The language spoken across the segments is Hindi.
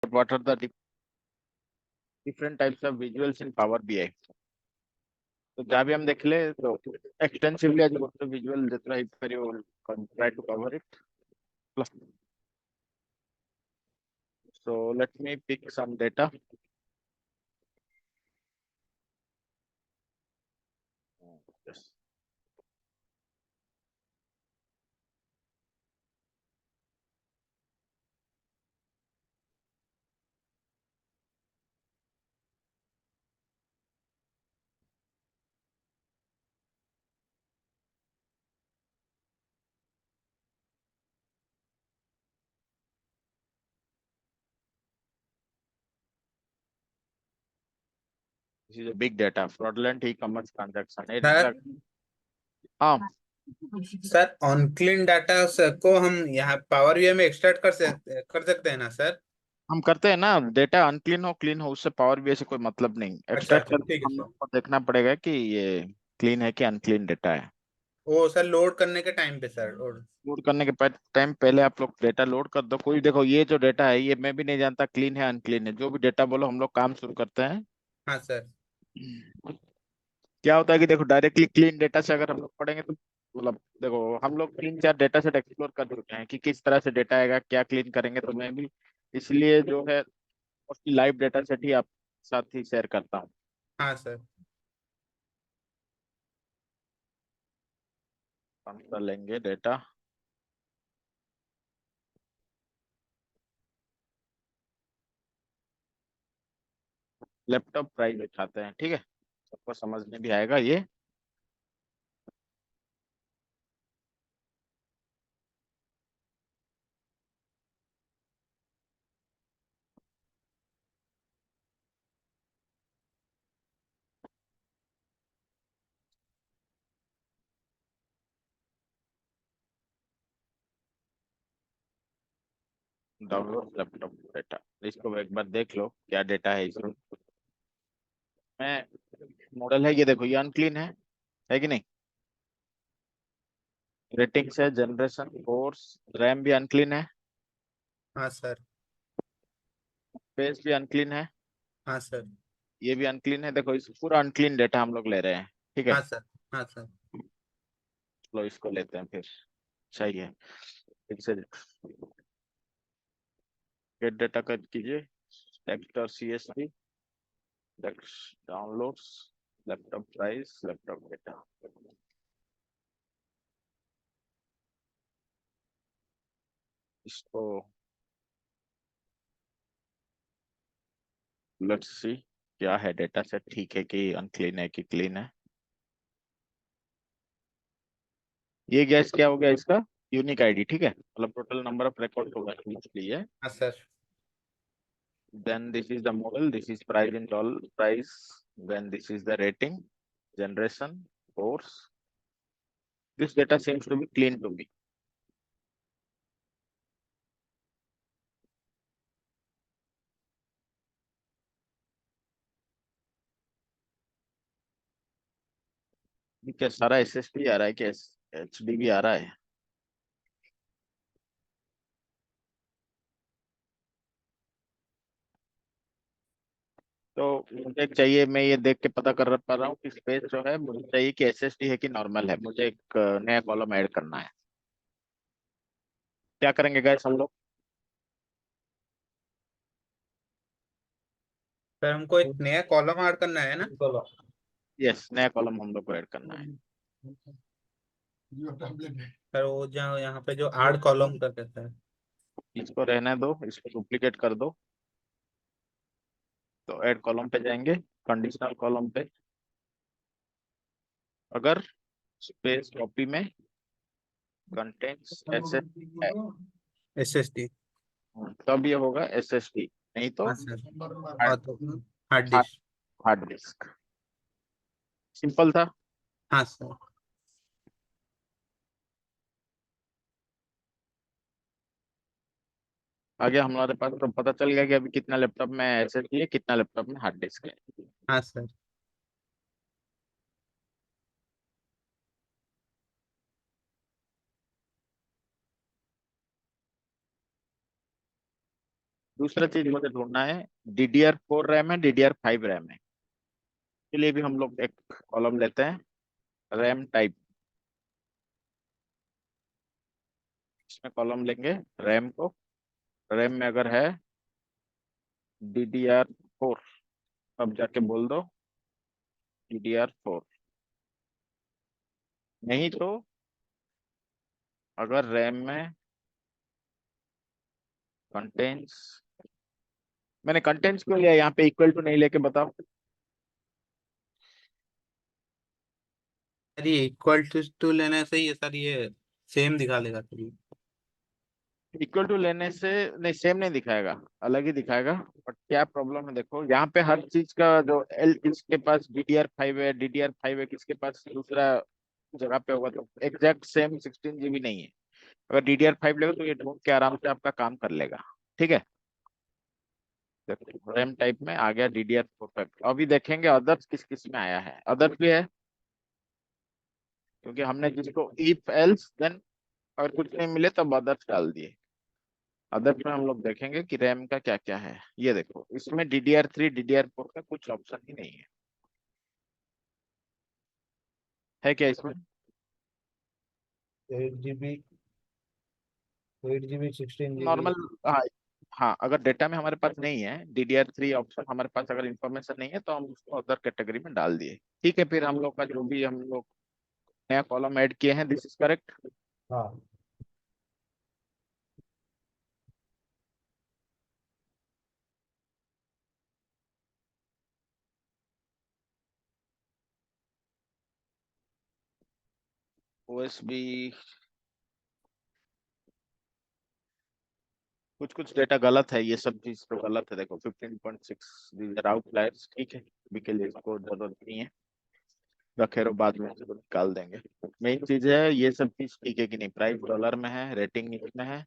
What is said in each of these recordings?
what are the different types of visuals in Power BI. तो जहाँ भी हम देख ले तो extensively as what the visual that right where you will try to cover it. So let me pick some data. Yes. This is a big data. Fraudulent e-commerce transaction. Sir हाँ सर ऑनक्लीन डाटा को हम यहाँ पावर बीआई में एक्सट्रैक्ट कर सकते हैं ना सर? हम करते हैं ना, डेटा अनक्लीन हो क्लीन हो उससे पावर बीआई से कोई मतलब नहीं। अच्छा एक्सट्रैक्ट अच्छा, कर ठीक है हम सर। लोग को देखना पड़ेगा कि ये क्लीन है कि अनक्लीन डेटा है। वो सर लोड करने के टाइम पे सर, और लोड करने के टाइम पहले आप लोग डेटा लोड कर दो। कोई देखो ये जो डेटा है ये मैं भी नहीं जानता क्लीन है अनक्लीन है। जो भी डेटा बोलो हम लोग काम शुरू करते हैं। हाँ सर। क्या होता है कि देखो डायरेक्टली क्लीन डेटा से अगर हम लोग पढ़ेंगे तो मतलब देखो हम लोग 3-4 डेटा सेट एक्सप्लोर कर चुके हैं कि किस तरह से डेटा आएगा क्या क्लीन करेंगे। तो मैं भी इसलिए जो है उसकी लाइव डेटा सेट ही आप साथ ही शेयर करता हूँ। हाँ सर। हम कर लेंगे डेटा लैपटॉप प्राइस दिखाते हैं, ठीक है, सबको समझ में भी आएगा ये। डाउनलोड लैपटॉप डेटा, इसको एक बार देख लो क्या डेटा है इसमें। मैं मॉडल है ये देखो ये अनक्लीन है कि नहीं। रेटिंग्स है, जनरेशन, कोर्स, रैम भी अनक्लीन है, हाँ सर। पेज भी अनक्लीन है, हाँ सर। ये भी अनक्लीन है। देखो इस पूरा अनक्लीन डेटा हम लोग ले रहे हैं, ठीक है। हाँ सर। हाँ सर। लो इसको लेते हैं फिर, सही है। फिर से गेट डेटा कर कीजिए, टेक्स्ट और CSV, downloads, laptop price, laptop data. इसको लेट्स सी क्या है डेटा सेट, ठीक है कि अनक्लीन है कि क्लीन है। ये गैस क्या हो गया इसका यूनिक आईडी, ठीक है, मतलब टोटल नंबर ऑफ रिकॉर्ड होगा इसलिए। हाँ sir. then this is the model, this is price in dollar price, then this is the rating, generation, course. This data seems to be clean to me. क्या सारा SSD आ रहा है क्या HD भी आ रहा है। तो मुझे चाहिए, मैं ये देख के पता कर पा रहा हूँ कि स्पेस जो है मुझे चाहिए कि SSD है कि नॉर्मल है। मुझे एक नया कॉलम ऐड करना है। क्या करेंगे गाइस हम लोग। सर हमको एक नया कॉलम ऐड करना है ना? यस, नया कॉलम हम लोग को ऐड करना है। सर वो जहाँ यहाँ पे जो ऐड कॉलम का कहता है। इसको रहने दो, इसको डुप्लीकेट कर दो। तो ऐड कॉलम पे जाएंगे, कंडीशनल कॉलम पे, अगर स्पेस कॉपी में कंटेंट्स SS है SSD। तब ये होगा SSD, नहीं तो हाँ सर। हार्ड और तो hard hard disk. Hard disk. Simple था। हाँ सर। आगे हमारे पास तो पता चल गया कि अभी कितना लैपटॉप में SSD है कितना लैपटॉप में हार्ड डिस्क है। हाँ सर। दूसरा चीज मुझे ढूंढना है, DDR4 रैम है, DDR5 रैम है। इसके लिए भी हम लोग एक कॉलम लेते हैं, रैम टाइप। इसमें कॉलम लेंगे रैम को। रैम में अगर है DDR4, अब जाके बोल दो DDR4। नहीं तो अगर रैम में कंटेंट्स, मैंने कंटेंट्स क्यों लिया यहाँ पे, इक्वल टू नहीं लेके बताओ। सर ये इक्वल टू लेने से ये सर ये सेम दिखा देगा सर ये। इक्वल टू लेने से नहीं, सेम नहीं दिखाएगा, अलग ही दिखाएगा। बट क्या प्रॉब्लम है, देखो यहाँ पे हर चीज का जो एल, किसके पास DDR5 है, DDR5 है, किसके पास दूसरा जगह पे होगा, तो एग्जैक्ट सेम 16 GB नहीं है। अगर DDR5 लेगा तो ये ढूंढ के आराम से आपका काम कर लेगा। ठीक है, देखो रैम टाइप में आ गया DDR4 तक। अभी देखेंगे अदर्स किस किस में आया है। अदर्स भी है, क्योंकि हमने जिसको इफ एल्स देन अगर कुछ नहीं मिले तब अदर्स डाल दिए। अदर्स में हम लोग देखेंगे कि रैम का क्या क्या है। ये देखो इसमें DDR3 DDR4 का कुछ ऑप्शन ही नहीं है क्या इसमें? 8 GB, 8 GB, 16 GB। नॉर्मल, हाँ। हाँ, अगर डेटा में हमारे पास नहीं है DDR3 ऑप्शन, हमारे पास अगर इंफॉर्मेशन नहीं है तो हम उसको अदर कैटेगरी में डाल दिए। ठीक है, फिर हम लोग का जो भी हम लोग नया कॉलम ऐड किए हैं, दिस इज करेक्ट। हाँ OSB, कुछ कुछ डेटा गलत है, ये सब चीज तो गलत है। देखो 15.6 दीज आर आउटलायर्स। ठीक है, अभी के लिए इसको जरूरत नहीं है, रखे रहो, बाद में इसको निकाल देंगे। मेन चीज है ये सब चीज ठीक है कि नहीं, प्राइस डॉलर में है, रेटिंग इसमें है,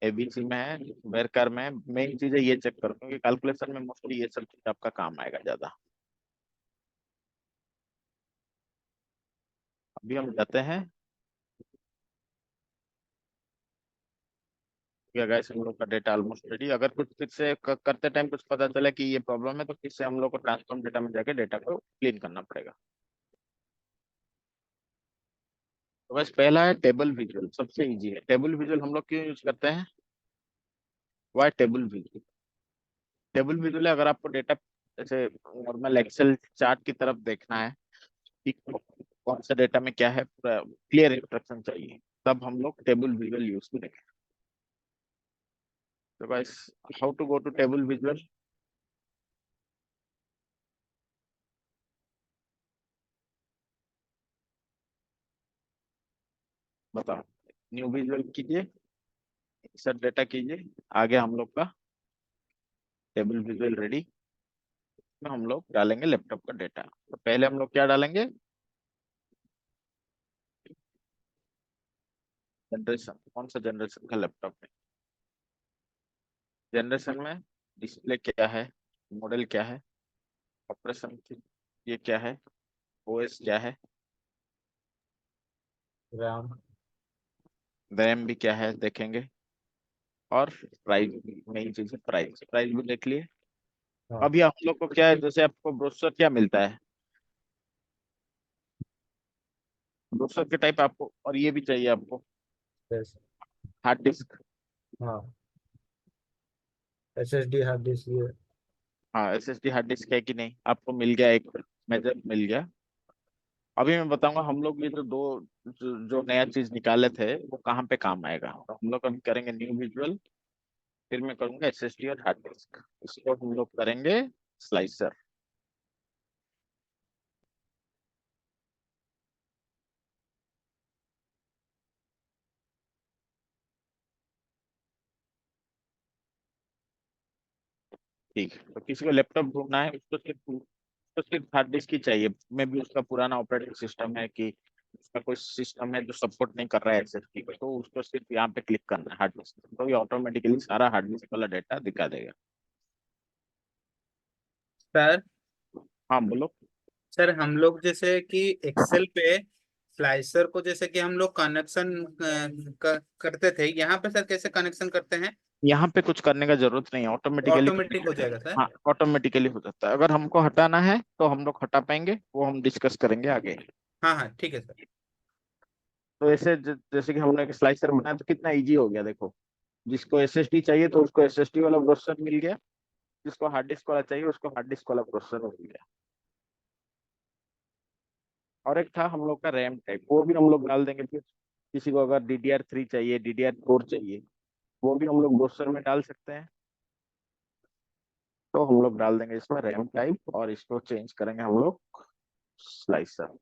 ABC में है, वेरकार में है। मेन चीज है ये चेक करो, क्योंकि कैलकुलेशन में मोस्टली ये सब चीज आपका काम आएगा ज्यादा। अभी हम जाते हैं कि गैस हम लोग का डेटा ऑलमोस्ट रेडी। अगर कुछ फिर से करते टाइम कुछ पता चला कि ये प्रॉब्लम है, तो फिर से हम लोग को ट्रांसफॉर्म डेटा में जाके डेटा को क्लीन करना पड़ेगा। तो बस पहला है टेबल विजुअल, सबसे इजी है। टेबल विजुअल हम लोग क्यों यूज करते हैं, why table visual? Table visual है अगर आपको डेटा जैसे नॉर्मल एक्सेल चार्ट की तरफ देखना है कि कौन सा डेटा में क्या है, पूरा क्लियर इंस्ट्रक्शन चाहिए, तब हम लोग टेबल विजुअल यूज करेंगे। तो guys, how to go to table visual? बताओ। न्यू विजुअल कीजिए, इंसर्ट डेटा कीजिए, आगे हम लोग का टेबल विजुअल रेडी। में हम लोग डालेंगे लैपटॉप का डेटा। तो पहले हम लोग क्या डालेंगे, जनरेशन, कौन सा जनरेशन का लैपटॉप है। जनरेशन में डिस्प्ले क्या है, मॉडल क्या है, ऑपरेशन ये क्या है, OS क्या है, राम। रैम भी क्या है देखेंगे, और प्राइस भी, मेन चीज है प्राइस। प्राइस भी देख लिए। हाँ। अभी हम लोग को क्या है, जैसे आपको ब्रोशर क्या मिलता है, ब्रोशर के टाइप आपको, और ये भी चाहिए आपको, यस। Hard disk. हाँ, SSD हार्ड डिस्क ये। हाँ, SSD हार्ड डिस्क है कि नहीं, आपको मिल गया, एक मेजर मिल गया। अभी मैं बताऊंगा हम लोग ये जो दो जो नया चीज निकाले थे वो कहाँ पे काम आएगा। तो हम लोग अभी करेंगे न्यू विजुअल, फिर मैं करूंगा SSD और हार्ड डिस्क, इसको हम लोग करेंगे स्लाइसर। ठीक है, तो किसी को लैपटॉप ढूंढना है, उसको सिर्फ हार्ड डिस्क ही चाहिए। में भी उसका पुराना ऑपरेटिंग सिस्टम है कि उसका कोई सिस्टम है जो सपोर्ट नहीं कर रहा है SSD को, तो उसको सिर्फ यहाँ पे क्लिक करना है हार्ड डिस्क, तो ये ऑटोमेटिकली सारा हार्ड डिस्क वाला डेटा दिखा देगा। सर हाँ बोलो। सर हम लोग जैसे कि एक्सेल पे स्लाइसर को जैसे कि हम लोग कनेक्शन करते थे, यहाँ पे सर कैसे कनेक्शन करते हैं? यहाँ पे कुछ करने का जरूरत नहीं है, ऑटोमेटिकली। ऑटोमेटिक हो जाएगा सर? हाँ, ऑटोमेटिकली हो जाता है। अगर हमको हटाना है तो हम लोग हटा पाएंगे, वो हम डिस्कस करेंगे आगे। हाँ हाँ ठीक है सर। तो ऐसे जैसे कि हमने एक स्लाइसर बनाया तो कितना इजी हो गया देखो। जिसको एसएसडी चाहिए तो उसको एसएसडी वाला प्रोसेसर मिल गया, जिसको हार्ड डिस्क वाला चाहिए उसको हार्ड डिस्क वाला प्रोसेसर मिल गया। और एक था हम लोग का रैम टाइप, वो भी हम लोग डाल देंगे फिर। किसी को अगर DDR3 चाहिए, DDR4 चाहिए, वो भी हम लोग प्रोसेसर में डाल सकते हैं। तो हम लोग डाल देंगे इसमें रैम टाइप, और इसको चेंज करेंगे हम लोग स्लाइसर।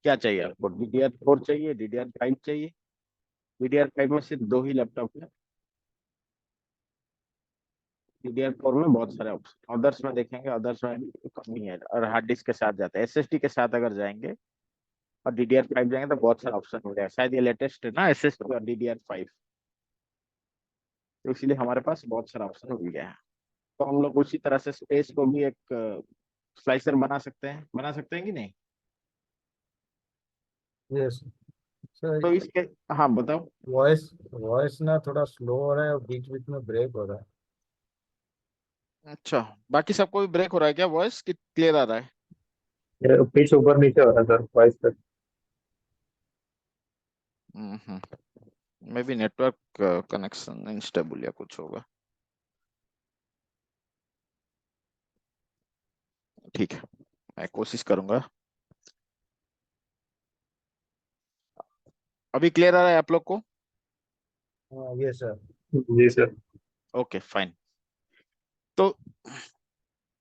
क्या चाहिए आपको, DDR4 चाहिए, DDR5 चाहिए? DDR5 में सिर्फ दो ही लैपटॉप है। DDR4 में बहुत सारे ऑप्शन, अदर्स में देखेंगे, अदर्स में भी कमी है। और हार्ड डिस्क के साथ जाता है, SSD के साथ अगर जाएंगे और DDR5 जाएंगे तो बहुत सारा ऑप्शन हो जाएगा। शायद ये लेटेस्ट है ना SSD और DDR5, तो इसीलिए हमारे पास बहुत सारा ऑप्शन हो गया है। तो हम लोग उसी तरह से स्पेस को भी एक स्लाइसर बना सकते हैं कि नहीं? Yes sir. तो इसके, हाँ बताओ। वॉइस वॉइस ना थोड़ा स्लो हो रहा है और बीच बीच में ब्रेक हो रहा है। अच्छा, बाकी सबको भी ब्रेक हो रहा है क्या, वॉइस कि क्लियर आ रहा है? ये पिच ऊपर नीचे हो रहा है सर वॉइस का। May be network connection instable या कुछ होगा। ठीक है, मैं कोशिश करूंगा। अभी क्लियर आ रहा है आप लोग को? हाँ ये सर। जी सर। Okay fine. तो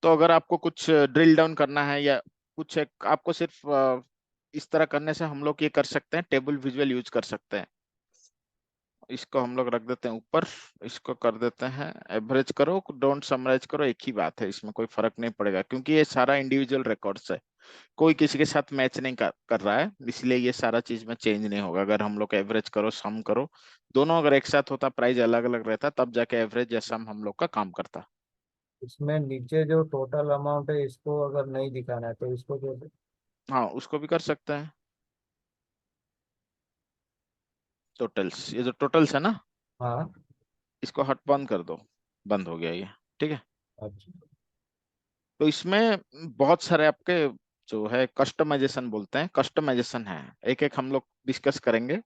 अगर आपको कुछ ड्रिल डाउन करना है या कुछ एक आपको सिर्फ इस तरह करने से हम लोग ये कर सकते हैं, टेबल विजुअल यूज कर सकते हैं। इसको हम लोग रख देते हैं ऊपर, इसको कर देते हैं एवरेज करो, डोंट समराइज करो, एक ही बात है, इसमें कोई फर्क नहीं पड़ेगा क्योंकि ये सारा इंडिविजुअल रिकॉर्ड्स है। कोई किसी के साथ मैच नहीं कर रहा है, इसलिए ये सारा चीज में चेंज नहीं होगा। अगर हम लोग एवरेज करो, सम करो, दोनों अगर एक साथ होता, प्राइस अलग अलग रहता, तब जाके एवरेज या सम हम लोग का काम करता। इसमें नीचे जो टोटल अमाउंट है इसको अगर नहीं दिखाना है तो इसको कैसे? हाँ, उसको भी कर सकते हैं। टोटल्स, ये जो टोटल्स है ना, हाँ। इसको हट बंद कर दो, बंद हो गया ये। ठीक है। अच्छा। तो इसमें बहुत सारे आपके जो है कस्टमाइजेशन बोलते हैं, कस्टमाइजेशन है, एक एक हम लोग डिस्कस करेंगे।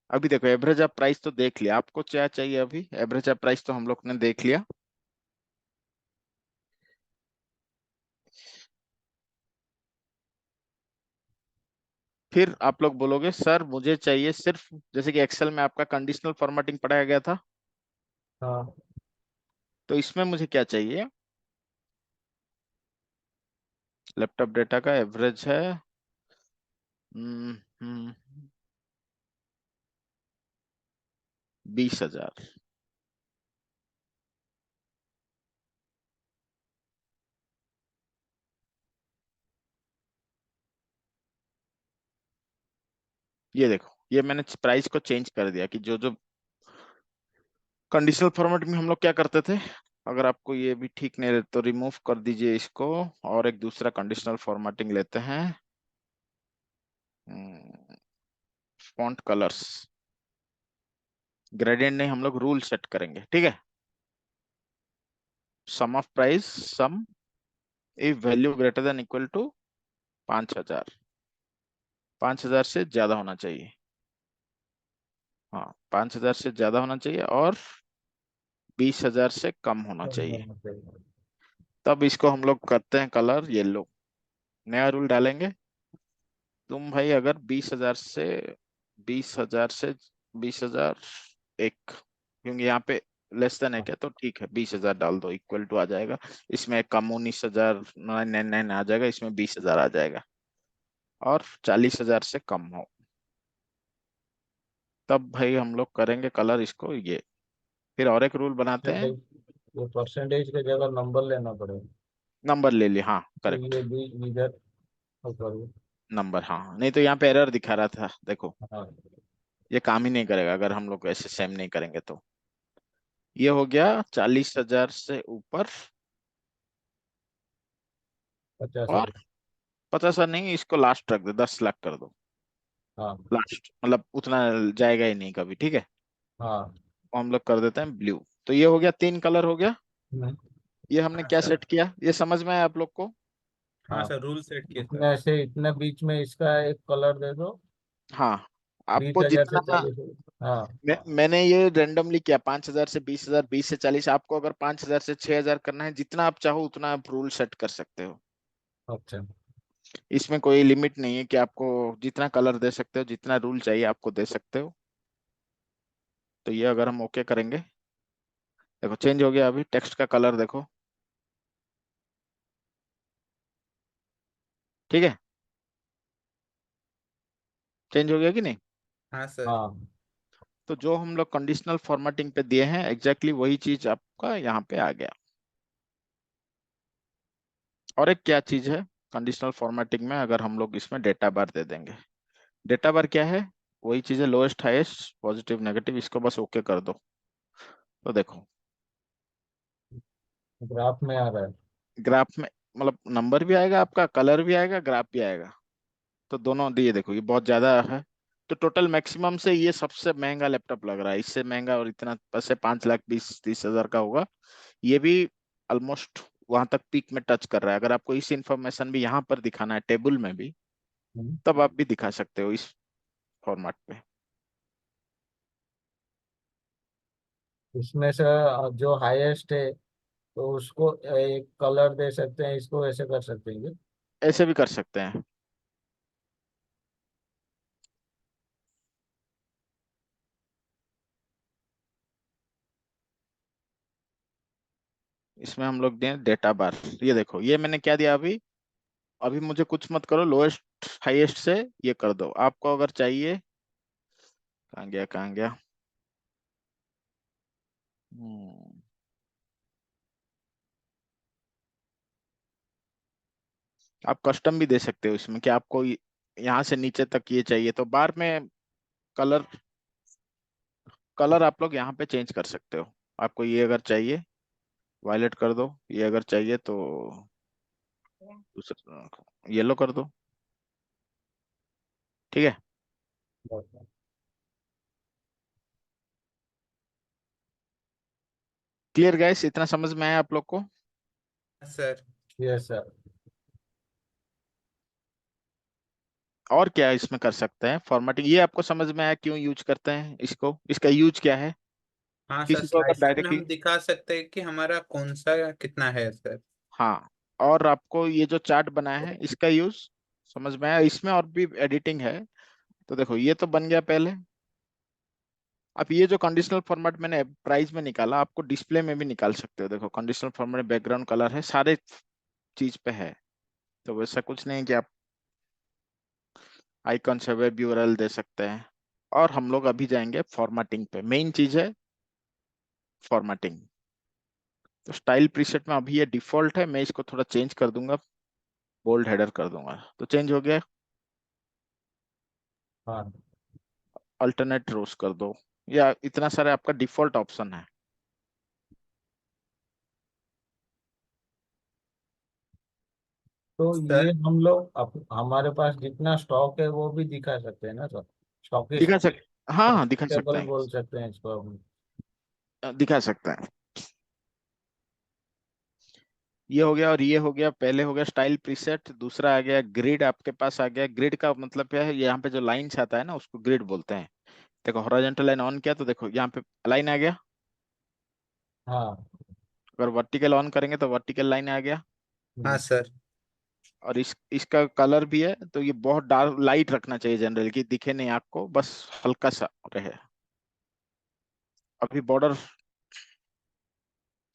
अभी देखो, एवरेज ऑफ प्राइस तो देख लिया, आपको क्या चाहिए? अभी एवरेज ऑफ प्राइस तो हम लोग ने देख लिया। फिर आप लोग बोलोगे सर मुझे चाहिए सिर्फ, जैसे कि एक्सेल में आपका कंडीशनल फॉर्मेटिंग पढ़ाया गया था, हाँ। तो इसमें मुझे क्या चाहिए? लैपटॉप डेटा का एवरेज है 20,000। ये देखो, ये मैंने प्राइस को चेंज कर दिया कि जो जो कंडीशनल फॉर्मेट में हम लोग क्या करते थे। अगर आपको ये भी ठीक नहीं लगे तो रिमूव कर दीजिए इसको, और एक दूसरा कंडीशनल फॉर्मेटिंग लेते हैं। फॉन्ट कलर्स, ग्रेडियंट नहीं, हम लोग रूल सेट करेंगे, ठीक है। Sum of price, sum if value greater than equal to 5,000, 5,000 से ज्यादा होना चाहिए। हाँ, 5,000 से ज्यादा होना चाहिए और 20,000 से कम होना कम चाहिए। होना चाहिए। तब इसको हम लोग करते हैं कलर येलो। नया रूल डालेंगे, तुम भाई अगर 20,000 से 20,000 एक, क्योंकि यहाँ पे लेस देन है हाँ। क्या, तो ठीक है 20,000 डाल दो, इक्वल टू आ जाएगा। इसमें कम 19,999 आ जाएगा, इसमें 20,000 आ जाएगा। और 40,000 से कम हो, तब भाई हम लोग करेंगे कलर इसको ये। फिर और एक रूल बनाते हैं। परसेंटेज, ये परसेंटेज की जगह नंबर लेना पड़ेगा। नंबर ले लिए, हाँ तो करेक्ट। ये भी इधर ऊपर। नंबर, हाँ, नहीं तो यहाँ पे एरर दिखा रहा था देखो। हाँ। ये काम ही नहीं करेगा अगर हम लोग ऐसे सेम नहीं करेंगे तो। ये हो गया 40,000 से ऊपर। 50 और हजार 50,000 नहीं, इसको लास्ट रख दो, 10 लाख कर दो। हाँ लास्ट, मतलब उतना जाएगा ही नहीं कभी, ठीक है। हाँ। तो हम लोग कर देते हैं ब्लू। तो ये हो गया, 3 कलर हो गया। हम्म, ये हमने हाँ क्या सर। सेट किया, ये समझ में आया आप लोग को? हाँ हाँ। सर, रूल सेट किए सर। इतने से इतने बीच में इसका एक कलर दे दो। हाँ, बीस आपको हजार से जितना, चालीस हाँ। मैंने ये रेंडमली किया, 5,000 से 20,000, 20 से 40। आपको अगर 5,000 से 6,000 करना है, जितना आप चाहो उतना आप रूल सेट कर सकते हो। अच्छा। इसमें कोई लिमिट नहीं है कि आपको जितना कलर दे सकते हो, जितना रूल चाहिए आपको दे सकते हो। तो ये अगर हम ओके करेंगे, देखो चेंज हो गया, अभी टेक्स्ट का कलर देखो, ठीक है, चेंज हो गया कि नहीं? हाँ सर। हाँ। तो जो हम लोग कंडीशनल फॉर्मेटिंग पे दिए हैं, एग्जैक्टली वही चीज आपका यहाँ पे आ गया। और एक क्या चीज है कंडीशनल फॉर्मेटिंग में, अगर हम लोग इसमें डेटा बार दे देंगे। डेटा बार क्या है? वही चीज है, लोएस्ट हाईएस्ट पॉजिटिव नेगेटिव, इसको बस ओके कर दो। तो देखो ग्राफ में आ रहा है। ग्राफ में, मतलब नंबर भी आएगा आपका, कलर भी आएगा, ग्राफ भी आएगा। तो दोनों दिए, देखो ये बहुत ज्यादा है। तो टोटल मैक्सिमम से ये सबसे महंगा लैपटॉप लग रहा है, इससे महंगा और इतना पैसे 5,20,30,000 का होगा। ये भी ऑलमोस्ट वहां तक पीक में टच कर रहा है। अगर आपको इस इंफॉर्मेशन भी यहाँ पर दिखाना है टेबल में भी, हम्म, तब आप भी दिखा सकते हो इस फॉर्मेट पे। इसमें से जो हाईएस्ट है तो उसको एक कलर दे सकते हैं, इसको ऐसे कर सकते हैं क्या? ऐसे भी कर सकते हैं। इसमें हम लोग दें डेटा बार, ये देखो ये मैंने क्या दिया अभी। अभी मुझे कुछ मत करो, लोएस्ट हाईएस्ट से ये कर दो। आपको अगर चाहिए, कहाँ गया कहाँ गया, हम्म, आप कस्टम भी दे सकते हो इसमें, कि आपको यहाँ से नीचे तक ये चाहिए, तो बार में कलर, कलर आप लोग यहाँ पे चेंज कर सकते हो। आपको ये अगर चाहिए वायलेट कर दो, ये अगर चाहिए तो दूसरा येलो कर दो, ठीक है। क्लियर गाइस, इतना समझ में आया आप लोग को? सर। Yes sir. और क्या इसमें कर सकते हैं फॉर्मेटिंग, ये आपको समझ में आया क्यों यूज करते हैं इसको, इसका यूज क्या है? हाँ सर, किसी को अगर स्लाइड में डायरेक्टली, हम दिखा सकते हैं कि हमारा कौन सा कितना है सर। हाँ, और आपको ये जो चार्ट बनाया है इसका यूज समझ में आया? इसमें और भी एडिटिंग है। तो देखो ये तो बन गया पहले। अब ये जो कंडीशनल फॉर्मेट मैंने प्राइस में निकाला, आपको डिस्प्ले में भी निकाल सकते हो। देखो कंडीशनल फॉर्मेट में बैकग्राउंड कलर है, सारे चीज पे है। तो वैसा कुछ नहीं कि आप आइकन से वेब यूआरएल दे सकते हैं। और हम लोग अभी जाएंगे फॉर्मेटिंग पे, मेन चीज है फॉर्मेटिंग। तो स्टाइल प्रीसेट में अभी ये डिफॉल्ट है, मैं इसको थोड़ा चेंज कर दूंगा, बोल्ड हेडर कर दूंगा, तो चेंज हो गया। हाँ। अल्टरनेट रोज कर दो, या इतना सारा आपका डिफॉल्ट ऑप्शन है। तो ये सर। हम लोग हमारे पास जितना स्टॉक है वो भी दिखा सकते हैं ना सर? स्टॉकिस्ट दिखा सक हाँ हाँ, दिखा सकते टेबल हैं, बोल सकते हैं इसको हम। दिखा सकते हैं। ये हो गया, और ये हो गया, पहले हो गया स्टाइल प्रीसेट, दूसरा आ गया ग्रिड। आपके पास आ गया ग्रिड, का मतलब क्या है, यहाँ पे जो लाइंस आता है ना उसको ग्रिड बोलते हैं। देखो हॉरिजॉन्टल लाइन ऑन किया तो देखो यहाँ पे लाइन आ गया। हाँ। अगर वर्टिकल ऑन करेंगे तो वर्टिकल लाइन आ गया। हाँ हम्म, सर। और इसका कलर भी है, तो ये बहुत डार्क लाइट रखना चाहिए जनरल, कि दिखे नहीं आपको, बस हल्का सा रहे। अभी बॉर्डर,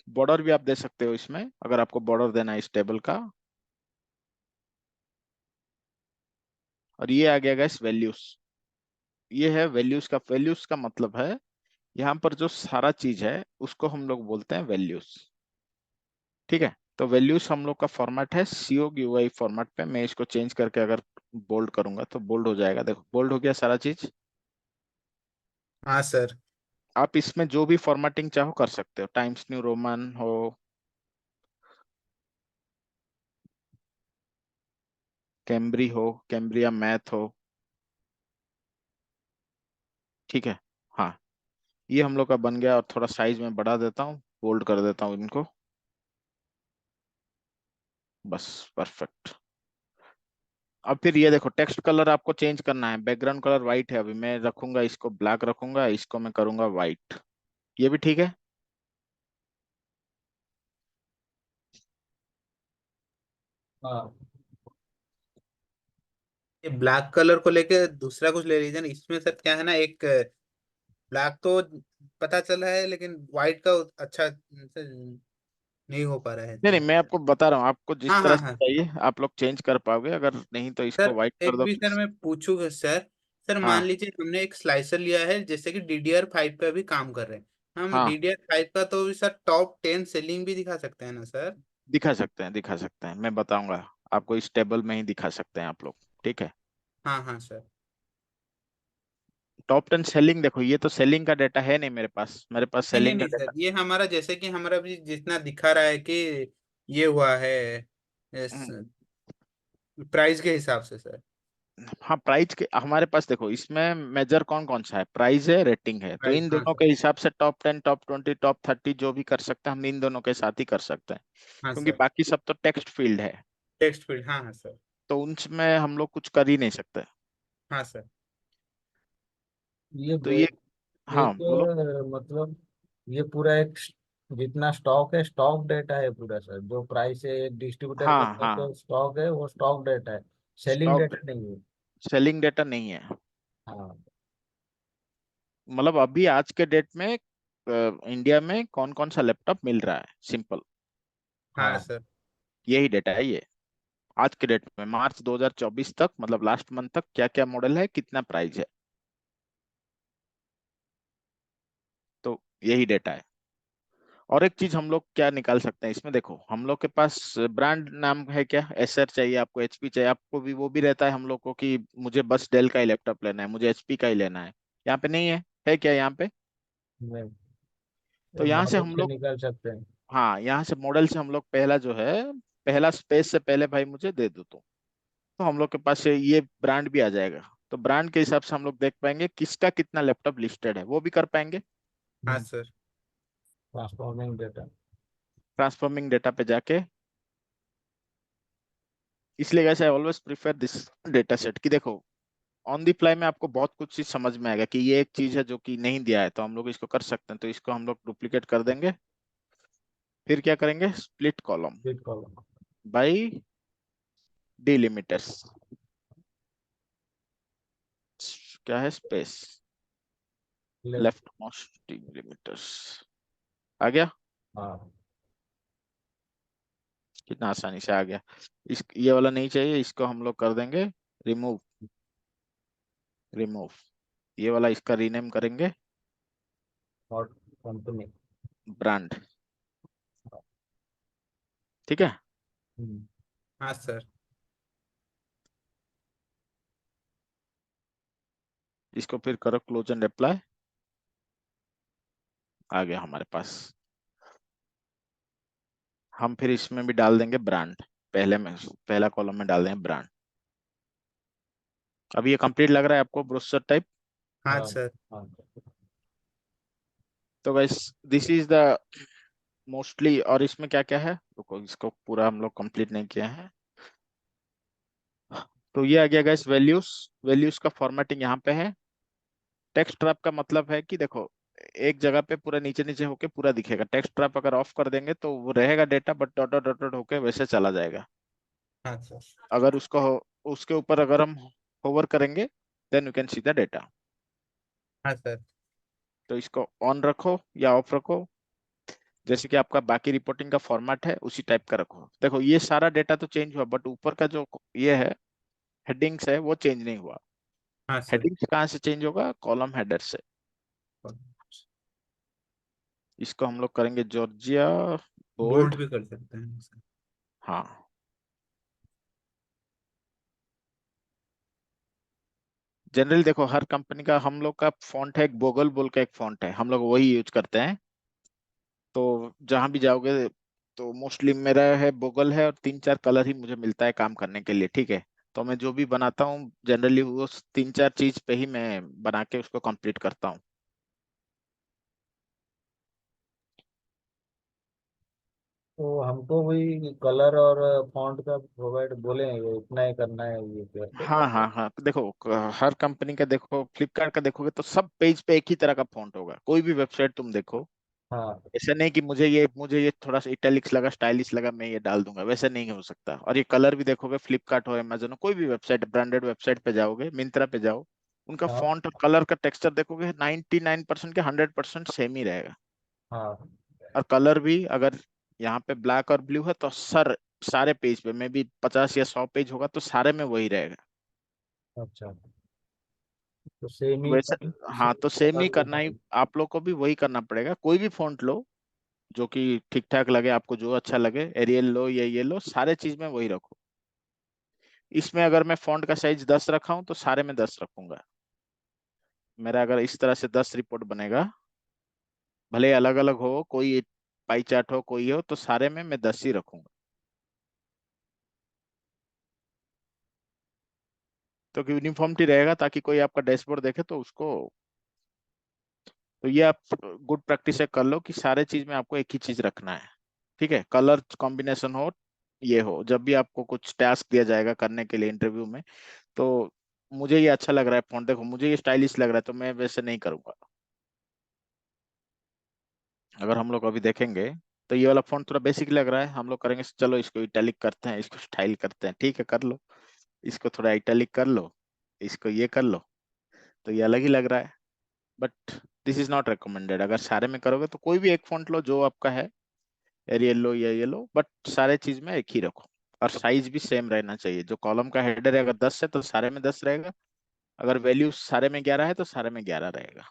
बॉर्डर भी आप दे सकते हो इसमें, अगर आपको बॉर्डर देना है इस टेबल का। और ये आ गया गैस वैल्यूज। ये है वैल्यूज का, वैल्यूज का मतलब है यहाँ पर जो सारा चीज है उसको हम लोग बोलते हैं वैल्यूज, ठीक है। तो वैल्यूज हम लोग का फॉर्मेट है COGUI फॉर्मेट पे। मैं इसको चेंज करके अगर बोल्ड करूंगा तो बोल्ड हो जाएगा, देखो बोल्ड हो गया सारा चीज। हाँ सर। आप इसमें जो भी फॉर्मेटिंग चाहो कर सकते हो, टाइम्स न्यू रोमन हो, कैम्ब्री हो, कैम्ब्रिया मैथ हो, ठीक है। हाँ, ये हम लोग का बन गया, और थोड़ा साइज में बढ़ा देता हूँ, बोल्ड कर देता हूँ इनको, बस परफेक्ट। अब फिर ये देखो, टेक्स्ट कलर आपको चेंज करना है। बैकग्राउंड कलर वाइट है, अभी मैं रखूंगा इसको ब्लैक रखूंगा, इसको मैं करूंगा वाइट। ये भी ठीक है। हाँ। ये ब्लैक कलर को लेके दूसरा कुछ ले लीजिए ना, इसमें सर क्या है ना, एक ब्लैक तो पता चला है, लेकिन व्हाइट का अच्छा से नहीं हो पा रहा है नहीं नहीं, तो। मैं आपको बता रहा हूँ, आपको जिस हाँ तरह हाँ से हाँ चाहिए आप लोग चेंज कर पाओगे, अगर नहीं तो इसको सर, वाइट कर एक दो भी सर प्लीज। मैं पूछूंगा सर। सर मान हाँ लीजिए हमने एक स्लाइसर लिया है, जैसे कि DDR5 पे भी काम कर रहे हैं हम, हाँ, DDR5 का तो सर टॉप 10 सेलिंग भी दिखा सकते हैं ना सर? दिखा सकते हैं, दिखा सकते हैं, मैं बताऊंगा आपको, इस टेबल में ही दिखा सकते हैं आप लोग। ठीक है। हाँ हाँ सर। टॉप 10 सेलिंग, देखो ये तो सेलिंग का डाटा है नहीं मेरे पास, मेरे पास नहीं नहीं सेलिंग का नहीं सर, डाटा। ये हमारा जैसे कि हमारा भी जितना दिखा रहा है कि ये हुआ है प्राइस के हिसाब से सर। हाँ, प्राइस के हमारे पास देखो, इसमें मेजर कौन कौन सा है, प्राइस है, रेटिंग है, तो प्राइस, इन हाँ दोनों सर। के हिसाब से टॉप 10, टॉप 20, टॉप 30 जो भी कर सकते हैं, हम इन दोनों के साथ ही कर सकते हैं, हाँ क्योंकि सर। बाकी सब तो टेक्स्ट फील्ड है, टेक्स्ट फील्ड, हाँ हाँ सर। तो उनमें हम लोग कुछ कर ही नहीं सकते। हाँ सर। ये तो ये, हाँ एक बोलो। मतलब ये पूरा एक जितना स्टॉक है, स्टॉक डेटा है पूरा सर। जो प्राइस है, एक डिस्ट्रीब्यूटर के हाँ पास हाँ, जो स्टॉक है वो स्टॉक डेटा है, सेलिंग स्टॉक, डेटा नहीं है। सेलिंग डेटा नहीं है। हाँ। मतलब अभी आज के डेट में इंडिया में कौन कौन सा लैपटॉप मिल रहा है, सिंपल, हाँ हाँ। सर। यही डेटा है ये। आज के डेट में मार्च 2024 तक, मतलब लास्ट मंथ तक, क्या क्या मॉडल है, कितना प्राइस है, तो यही डेटा है। और एक चीज हम लोग क्या निकाल सकते हैं इसमें, देखो हम लोग के पास ब्रांड नाम है क्या, एसर चाहिए आपको, एचपी चाहिए आपको, भी वो भी रहता है हम लोग को कि मुझे बस डेल का ही लैपटॉप लेना है, मुझे एचपी का ही लेना है। यहाँ पे नहीं है क्या यहाँ पे? नहीं, तो यहाँ से मॉडल हम से लोग, निकाल सकते हैं। हाँ यहाँ से मॉडल से हम लोग पहला जो है, पहला स्पेस से पहले भाई मुझे दे दो, तो हम लोग के पास ये ब्रांड भी आ जाएगा। तो ब्रांड के हिसाब से हम लोग देख पाएंगे किसका कितना लैपटॉप लिस्टेड है, वो भी कर पाएंगे। हाँ sir. Transforming data. Transforming data पे जाके, इसलिए वैसे I always prefer this data set, कि देखो ऑन द फ्लाई में आपको बहुत कुछ चीज समझ में आएगा कि ये एक चीज है जो कि नहीं दिया है, तो हम लोग इसको कर सकते हैं, तो इसको हम लोग डुप्लीकेट कर देंगे। फिर क्या करेंगे, split column bit column. By delimiters, क्या है, space, left. Left most delimiters, आ गया। हाँ। कितना आसानी से आ गया। इस ये वाला नहीं चाहिए, इसको हम लोग कर देंगे रिमूव, रिमूव, ये वाला इसका रीनेम करेंगे और कंपनी। ब्रांड। ठीक है। हाँ सर। इसको फिर करो क्लोज एंड अप्लाई, आ गया हमारे पास। हम फिर इसमें भी डाल देंगे ब्रांड, पहले में, पहला कॉलम में डाल देंगे ब्रांड। अब ये कंप्लीट लग रहा है आपको ब्रोशर टाइप? हाँ हाँ। सर। हाँ। तो guys, this is the mostly, और इसमें क्या क्या है, रुको इसको पूरा हम लोग कंप्लीट नहीं किया है। तो ये आ गया गाइस वैल्यूज, वैल्यूज का फॉर्मेटिंग यहाँ पे है। टेक्स्ट ट्रैप का मतलब है कि देखो, एक जगह पे पूरा नीचे नीचे होके पूरा दिखेगा, टेक्स्ट ट्रैप अगर ऑफ कर देंगे तो वो रहेगा data, but dot dot dot dot होके वैसे चला जाएगा। हाँ सर। अगर उसको उसके ऊपर अगर हम होवर करेंगे, then you can see the data. हाँ सर। तो इसको ऑन रखो या ऑफ रखो, जैसे कि आपका बाकी रिपोर्टिंग का फॉर्मेट है उसी टाइप का रखो। देखो ये सारा डेटा तो चेंज हुआ, बट ऊपर का जो ये है, हेडिंग्स है, वो चेंज नहीं हुआ। हाँ सर। हेडिंग्स कहाँ से चेंज होगा, कॉलम हेडर से। इसको हम लोग करेंगे जॉर्जिया बोल्ड बोल्ड। भी कर सकते हैं सर। हाँ, जनरली देखो हर कंपनी का, हम लोग का फॉन्ट है एक बोगल बोल का एक फॉन्ट है, हम लोग वही यूज करते हैं। तो जहां भी जाओगे, तो मोस्टली मेरा है बोगल है, और 3 4 कलर ही मुझे मिलता है काम करने के लिए, ठीक है। तो मैं जो भी बनाता हूँ जनरली वो 3-4 चीज पे ही मैं बना के उसको कंप्लीट करता हूँ। तो हमको वही कलर और फॉन्ट का प्रोवाइड बोले हैं, ये इतना ही करना है ये कैसे? हाँ हाँ हाँ, देखो हर कंपनी का देखो, फ्लिपकार्ट का देखोगे तो सब पेज पे एक ही तरह का फॉन्ट होगा, कोई भी वेबसाइट तुम देखो। हाँ ऐसा नहीं कि मुझे ये थोड़ा सा इटैलिक्स लगा, स्टाइलिश लगा, मैं ये डाल दूंगा, वैसा नहीं हो सकता। और ये कलर भी देखोगे, फ्लिपकार्ट हो, अमेजन हो, कोई भी वेबसाइट, ब्रांडेड वेबसाइट पे जाओगे, मिंत्रा पे जाओ, उनका हाँ फॉन्ट और कलर का टेक्सचर देखोगे, 99% के 100% सेम ही रहेगा। हाँ। और कलर भी अगर यहाँ पे ब्लैक और ब्लू है तो सारे पेज पे में भी 50 या 100 पेज होगा तो सारे में वही रहेगा। अच्छा, तो सेम ही वैसे हाँ, तो सेम ही कलर करना ही, आप लोग को भी वही करना पड़ेगा। कोई भी फॉन्ट लो जो कि ठीक ठाक लगे आपको, जो अच्छा लगे, एरियल लो या ये लो, सारे चीज में वही रखो। इसमें अगर मैं फॉन्ट का साइज 10 रखा हूँ तो सारे में 10 रखूंगा। मेरा अगर इस तरह से 10 रिपोर्ट बनेगा, भले अलग अलग हो, कोई पाई चार्ट हो, कोई हो, तो सारे में मैं 10 ही रखूंगा। तो यूनिफॉर्मिटी रहेगा, ताकि कोई आपका डैशबोर्ड देखे तो उसको, तो ये आप गुड प्रैक्टिस है, कर लो कि सारे चीज में आपको एक ही चीज रखना है। ठीक है, कलर कॉम्बिनेशन हो, ये हो, जब भी आपको कुछ टास्क दिया जाएगा करने के लिए इंटरव्यू में, तो मुझे ये अच्छा लग रहा है फॉन्ट, देखो मुझे ये स्टाइलिश लग रहा है तो मैं वैसे नहीं करूंगा। अगर हम लोग अभी देखेंगे तो ये वाला फॉन्ट थोड़ा बेसिक लग रहा है, हम लोग करेंगे चलो इसको इटैलिक करते हैं, इसको स्टाइल करते हैं, ठीक है कर लो, इसको थोड़ा इटैलिक कर लो, इसको ये कर लो, तो ये अलग ही लग रहा है। But this is not recommended. अगर सारे में करोगे तो कोई भी एक फॉन्ट लो जो आपका है, एरियल लो या ये लो, बट सारे चीज में एक ही रखो। और साइज भी सेम रहना चाहिए, जो कॉलम का हेडर है अगर 10 है तो सारे में 10 रहेगा, अगर वैल्यू सारे में 11 है तो सारे में 11 रहेगा।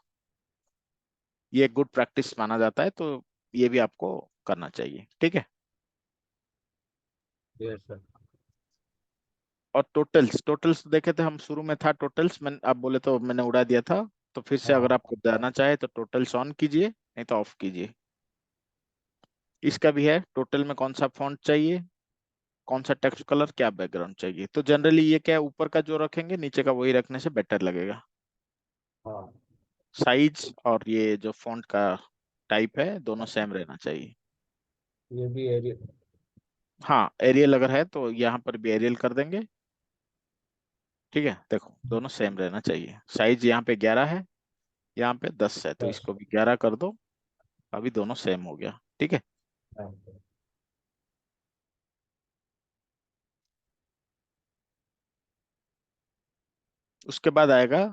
ये एक गुड प्रैक्टिस माना जाता है, तो ये भी आपको करना चाहिए, ठीक है। Yes sir. और टोटल्स टोटल्स देखे थे हम, शुरू में था टोटल्स, मैंने आप बोले तो मैंने उड़ा दिया था। तो फिर से अगर हाँ आपको जाना चाहे तो टोटल्स ऑन कीजिए, नहीं तो ऑफ कीजिए। इसका भी है, टोटल में कौन सा फॉन्ट चाहिए, कौन सा टेक्स्ट कलर, क्या बैकग्राउंड चाहिए। तो जनरली ये क्या है, ऊपर का जो रखेंगे नीचे का वही रखने से बेटर लगेगा। हाँ, साइज और ये जो फॉन्ट का टाइप है दोनों सेम रहना चाहिए। ये भी एरिया। हाँ, एरियल अगर है तो यहाँ पर भी एरियल कर देंगे। ठीक है, देखो दोनों सेम रहना चाहिए। साइज यहाँ पे 11 है, यहाँ पे 10 है, तो बस। इसको भी 11 कर दो। अभी दोनों सेम हो गया, ठीक है। हाँ, उसके बाद आएगा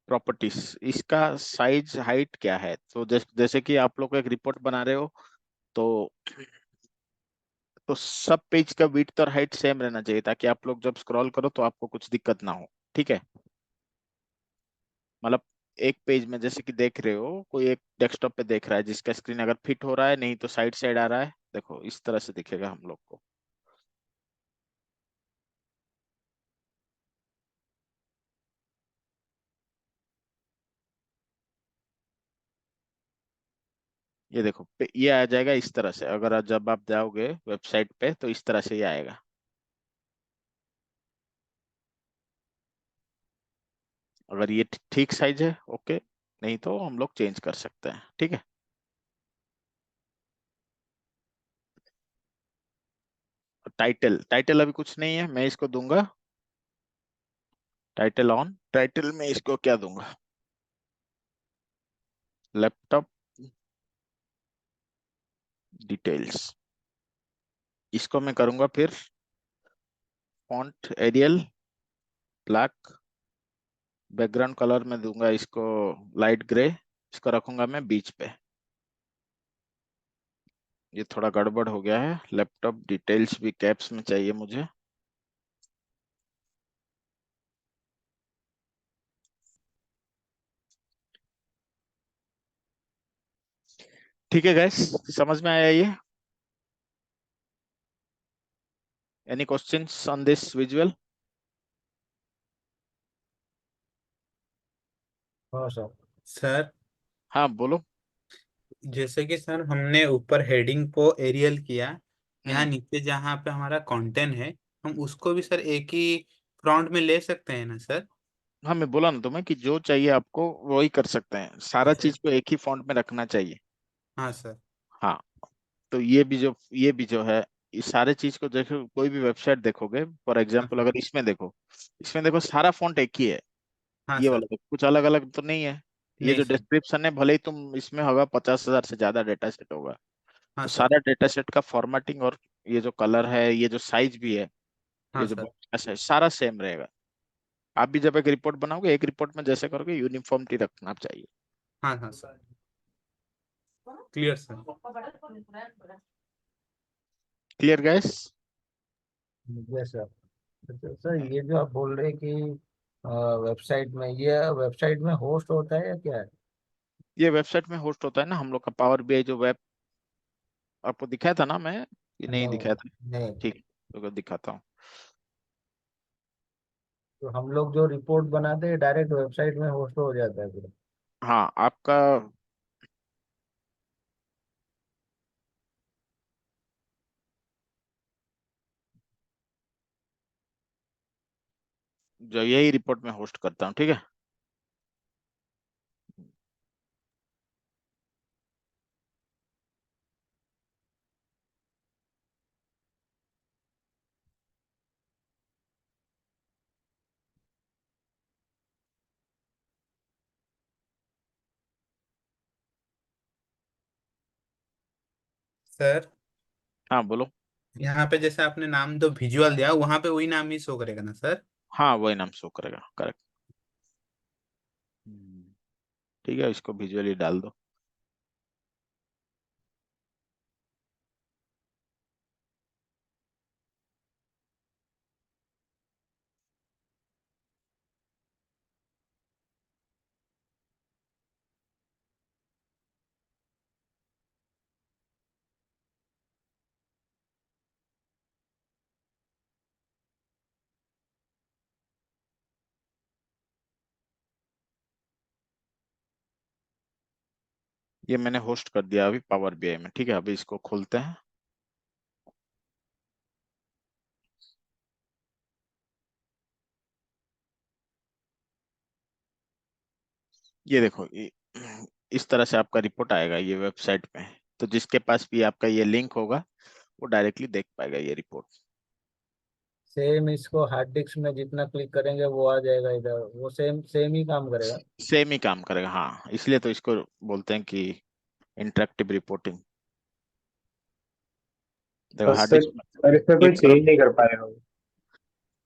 प्रॉपर्टीज। इसका साइज हाइट क्या है, तो जैसे कि आप लोग एक रिपोर्ट बना रहे हो, तो सब पेज का विड्थ और हाइट सेम रहना चाहिए, ताकि आप लोग जब स्क्रॉल करो तो आपको कुछ दिक्कत ना हो, ठीक है। मतलब एक पेज में जैसे कि देख रहे हो, कोई एक डेस्कटॉप पे देख रहा है जिसका स्क्रीन अगर फिट हो रहा है, नहीं तो साइड साइड आ रहा है, देखो इस तरह से दिखेगा हम लोग को। ये देखो ये आ जाएगा इस तरह से, अगर जब आप जाओगे वेबसाइट पे तो इस तरह से ये आएगा। अगर ये ठीक साइज है, ओके, नहीं तो हम लोग चेंज कर सकते हैं, ठीक है। टाइटल टाइटल अभी कुछ नहीं है, मैं इसको दूंगा टाइटल ऑन। टाइटल में इसको क्या दूंगा, लैपटॉप डिटेल्स। इसको मैं करूंगा फिर font Arial black. Background colour में दूंगा इसको लाइट ग्रे। इसको रखूंगा मैं बीच पे। ये थोड़ा गड़बड़ हो गया है, लैपटॉप डिटेल्स भी कैप्स में चाहिए मुझे। ठीक है गैस, समझ में आया ये? Any questions on this visual? हाँ सर। सर, हाँ बोलो। जैसे कि सर हमने ऊपर हेडिंग को एरियल किया, यहाँ हम्म। नीचे जहाँ पे हमारा कंटेंट है हम उसको भी सर एक ही फ्रंट में ले सकते हैं ना सर? हाँ, मैं बोला ना तुम्हें कि जो चाहिए आपको वही कर सकते हैं, सारा जैसे, चीज को एक ही फॉन्ट में रखना चाहिए। हाँ सर। हाँ, तो ये भी जो है, इस सारे चीज को देखो, कोई भी वेबसाइट देखोगे, फॉर हाँ एग्जांपल सर। अगर इसमें देखो सारा फॉन्ट एक ही है। हाँ ये सर। वाला देखो, कुछ अलग अलग तो नहीं है। ये नहीं जो सर। डिस्क्रिप्शन है, भले ही तुम इसमें होगा 50,000 से ज्यादा डेटा सेट होगा, हाँ तो सर। सारा डेटा सेट का फॉर्मेटिंग और ये जो कलर है, ये जो साइज भी है, हाँ ये जो सर। बॉक्स का साइज, सारा सेम रहेगा। आप भी जब एक रिपोर्ट बनाओगे, एक रिपोर्ट में जैसे करोगे यूनिफॉर्मिटी रखना चाहिए। हाँ हाँ sir. Clear sir. Clear gas? Yes sir. तो सर ये जो आप बोल रहे हैं कि वेबसाइट में, ये वेबसाइट में होस्ट होता है या क्या है? ये वेबसाइट में होस्ट होता है ना, हम लोग का पावर बीआई जो वेब, आपको दिखाया था ना मैं, कि नहीं नहीं दिखाया था? नहीं। ठीक है, तो दिखाता हूँ। तो हम लोग जो रिपोर्ट बनाते हैं डायरेक्ट वेबसाइट में होस्ट हो जाता है पूरा? हाँ, आपका जो यही रिपोर्ट में होस्ट करता हूँ, ठीक है। सर, हाँ, बोलो। यहाँ पे जैसे आपने नाम जो विजुअल दिया, वहां पे वही नाम ही शो करेगा ना सर? हाँ, वही नाम शो करेगा, करेक्ट। हम्म। ठीक है, इसको विजुअली डाल दो। ये मैंने होस्ट कर दिया अभी पावर बीआई में, ठीक है। अभी इसको खोलते हैं। ये देखो, इस तरह से आपका रिपोर्ट आएगा ये वेबसाइट पे। तो जिसके पास भी आपका ये लिंक होगा, वो डायरेक्टली देख पाएगा ये रिपोर्ट। सेम इसको हार्ड डिस्क में जितना क्लिक करेंगे वो आ जाएगा इधर, वो सेम सेम ही काम करेगा? सेम ही काम करेगा, हाँ, इसलिए तो इसको बोलते हैं कि इंटरेक्टिव रिपोर्टिंग। देखो बस हार्ड सर, डिस्क में सर इसमें कोई क्लिक करो, चेंज नहीं कर पाएगा वो?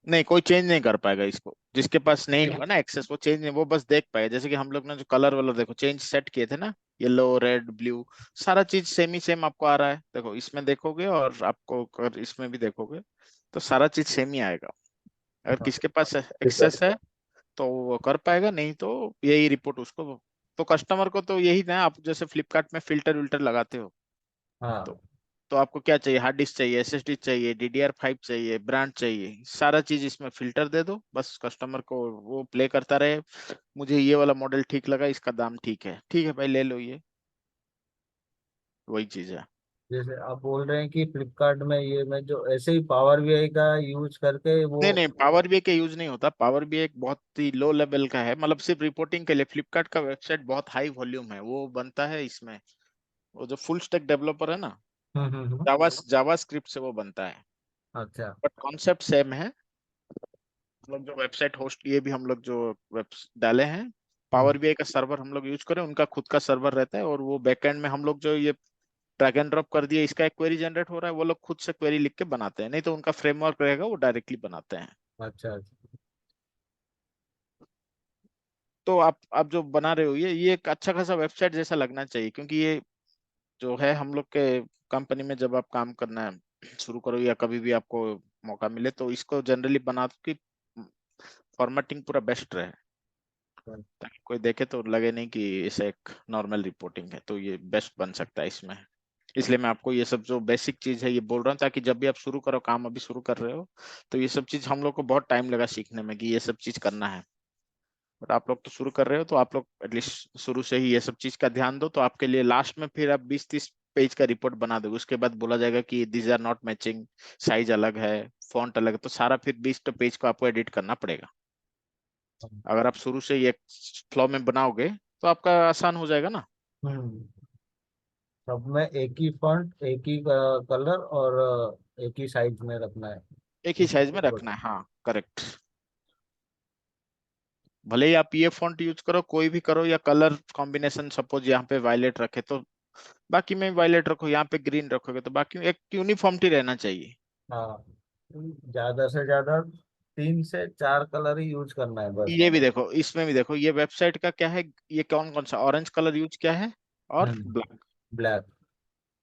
नहीं कोई चेंज नहीं कर पाएगा इसको। जिसके पास नहीं होगा ना एक्सेस, वो चेंज नहीं, वो बस देख पाएगा। जैसे कि हम लोग ने जो कलर वलर देखो चेंज सेट किए थे ना, येलो रेड ब्लू, सारा चीज सेम ही सेम आपको आ रहा है। देखो इसमें देखोगे और आपको अगर इसमें भी देखोगे, तो सारा चीज सेम ही आएगा। अगर हाँ। किसके पास ठीक है। एक्सेस है तो वो कर पाएगा, नहीं तो यही रिपोर्ट उसको। तो कस्टमर को तो यही ना, आप जैसे फ्लिपकार्ट में फिल्टर विल्टर लगाते हो, तो हाँ। तो आपको क्या चाहिए, हार्ड डिस्क चाहिए, एसएसडी चाहिए, DDR5 चाहिए, ब्रांड चाहिए, सारा चीज इसमें फिल्टर दे दो, बस कस्टमर को वो प्ले करता रहे। मुझे ये वाला मॉडल ठीक लगा, इसका दाम ठीक है भाई, ले लो ये, वही चीज है। जैसे आप बोल रहे हैं कि फ्लिपकार्ट में ये मैं जो ऐसे ही पावर बीआई का यूज करके वो। नहीं नहीं, पावर बीआई का यूज नहीं होता। पावर बीआई एक बहुत ही लो लेवल का है, मतलब सिर्फ रिपोर्टिंग के लिए। फ्लिपकार्ट का वेबसाइट बहुत हाई वॉल्यूम है, वो बनता है इसमें। वो जो फुल स्टैक डेवलपर है ना, हम्म। जावा स्क्रिप्ट से वो बनता है। अच्छा। बट कॉन्सेप्ट सेम है। हम लोग जो वेबसाइट होस्ट, ये भी हम लोग जो वेब डाले हैं, पावर हम्म। बीआई का सर्वर हम लोग यूज करें, उनका खुद का सर्वर रहता है। और वो बैकएंड में हम लोग जो ये ड्रैग एंड ड्रॉप कर दिया, इसका एक क्वेरी जनरेट हो रहा है, वो लोग खुद से क्वेरी लिख के बनाते हैं, नहीं तो उनका फ्रेमवर्क रहेगा, वो डायरेक्टली बनाते हैं। अच्छा अच्छा। तो आप जो बना रहे हो, ये एक अच्छा खासा वेबसाइट जैसा लगना चाहिए, क्योंकि ये जो है हम लोग के कंपनी में, जब आप काम करना शुरू करो या कभी भी आपको मौका मिले, तो इसको जनरली बना दो कि फॉर्मेटिंग पूरा बेस्ट रहे, ताकि कोई देखे तो लगे नहीं कि इसे एक नॉर्मल रिपोर्टिंग है। तो ये बेस्ट बन सकता है इसमें। इसलिए मैं आपको ये सब जो बेसिक चीज है ये बोल रहा हूँ, ताकि जब भी आप शुरू करो, काम अभी शुरू कर रहे हो, तो ये सब चीज हम लोग को बहुत टाइम लगा सीखने में कि ये सब चीज करना है। बट आप लोग तो शुरू कर रहे हो, तो आप लोग एटलीस्ट शुरू से ही ये सब चीज का ध्यान दो, तो आपके लिए लास्ट में फिर आप 20-30 पेज का रिपोर्ट बना दोगे, उसके बाद बोला जाएगा कि this are not matching, size अलग है, फॉन्ट अलग है, तो सारा फिर 20 पेज को आपको एडिट करना पड़ेगा। अगर आप शुरू से ये फ्लो में बनाओगे तो आपका आसान हो जाएगा ना। हम्म। सब में एक ही फॉन्ट, एक ही कलर और एक ही साइज में रखना है। एक ही साइज में इसमें रखना है, हाँ करेक्ट। भले ही आप ये फॉन्ट यूज करो, कोई भी करो, या कलर कॉम्बिनेशन सपोज यहाँ पे वायलेट रखे तो बाकी में वायलेट रखो, यहाँ पे ग्रीन रखोगे तो बाकी में एक यूनिफॉर्मिटी रहना चाहिए। हाँ, ज्यादा से ज्यादा 3 से 4 कलर ही यूज करना है बस। ये भी देखो, इसमें भी देखो, ये वेबसाइट का क्या है, ये कौन कौन सा ऑरेंज कलर यूज किया है और हम्म। ब्लैक। ब्लैक।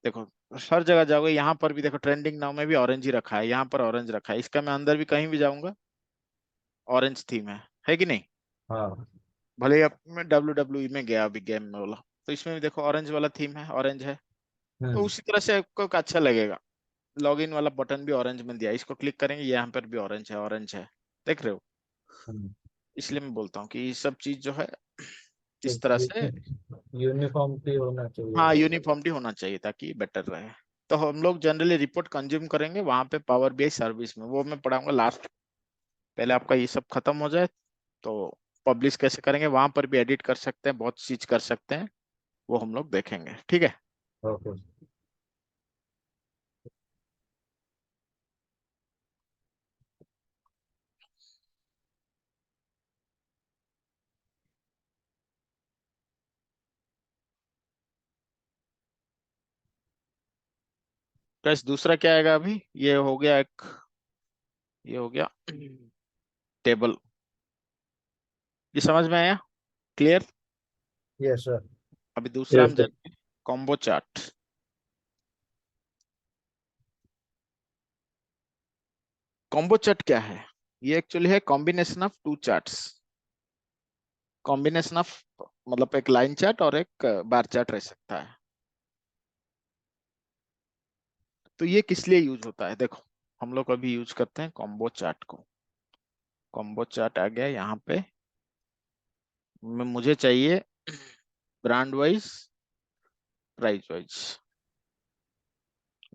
देखो हर जगह जाओगे, यहाँ पर भी देखो ट्रेंडिंग नाउ में भी ऑरेंज ही रखा है, यहाँ पर ऑरेंज रखा है, इसका मैं अंदर भी कहीं भी जाऊंगा ऑरेंज थीम है कि नहीं। हाँ। भले ही अब मैं WWE में गया अभी गेम में बोला, तो इसमें भी देखो ऑरेंज वाला थीम है, ऑरेंज है। तो हम्म। उसी तरह से आपको अच्छा लगेगा। लॉगिन वाला बटन भी ऑरेंज में दिया है, इसको क्लिक करेंगे यहाँ पर भी ऑरेंज है, ऑरेंज है, देख रहे हो। हम्म। इसलिए मैं बोलता हूँ कि ये सब चीज जो है इस तरह से, एक यूनिफॉर्मिटी होना चाहिए हाँ बस। यूनिफॉर्मिटी होना चाहिए ताकि बेटर रहे। तो हम लोग जनरली रिपोर्ट कंज्यूम करेंगे वहां पे पावर बीआई सर्विस में, वो मैं पढ़ाऊंगा लास्ट। पहले आपका ये सब खत्म हो जाए तो पब्लिश कैसे करेंगे, वहां पर भी एडिट कर सकते हैं, बहुत चीज कर सकते हैं, वो हम लोग देखेंगे, ठीक है। ओके। गैस दूसरा क्या आएगा अभी, ये हो गया एक, ये हो गया टेबल, ये समझ में आया, क्लियर। Yes sir. अभी दूसरा यस हम सर। जाएंगे कॉम्बो चार्ट। कॉम्बो चार्ट क्या है, ये एक्चुअली है combination of two charts. Combination of मतलब एक लाइन चार्ट और एक बार चार्ट रह सकता है। तो ये किस लिए यूज होता है, देखो हम लोग अभी यूज करते हैं कॉम्बो चार्ट को। कॉम्बो चार्ट आ गया यहाँ पे, मुझे चाहिए ब्रांड वाइज, प्राइस वाइज,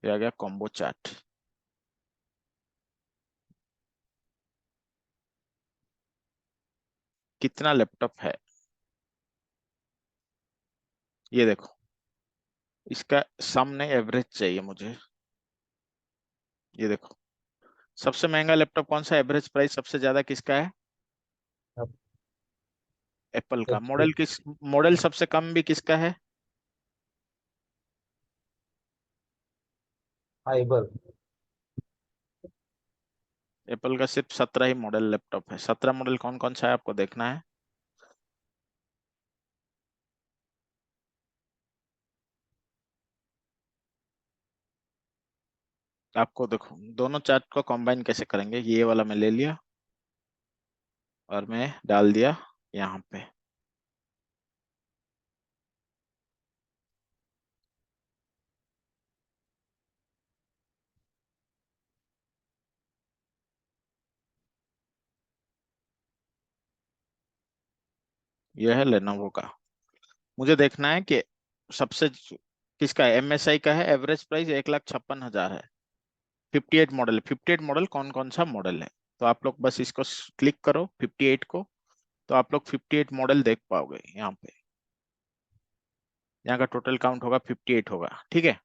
ये आ गया कॉम्बो चार्ट। कितना लैपटॉप है, ये देखो, इसका सामने एवरेज चाहिए मुझे। ये देखो सबसे महंगा लैपटॉप कौन सा, एवरेज प्राइस सबसे ज्यादा किसका है, अब एप्पल का। HP। मॉडल किस, मॉडल सबसे कम भी किसका है, फाइबर। एप्पल का सिर्फ 17 ही मॉडल लैपटॉप है। 17 मॉडल कौन कौन सा है आपको देखना है। आपको देखो दोनों चार्ट को कंबाइन कैसे करेंगे, ये वाला मैं ले लिया और मैं डाल दिया यहाँ पे। यह है लेनोवो का। मुझे देखना है कि सबसे किसका है, एमएसआई का है, एवरेज प्राइस 1,56,000 है। 58 मॉडल, 58 मॉडल कौन कौन सा मॉडल है, तो आप लोग बस इसको क्लिक करो 58 को, तो आप लोग 58 मॉडल देख पाओगे यहाँ पे। यहाँ का टोटल काउंट होगा 58 होगा, ठीक है।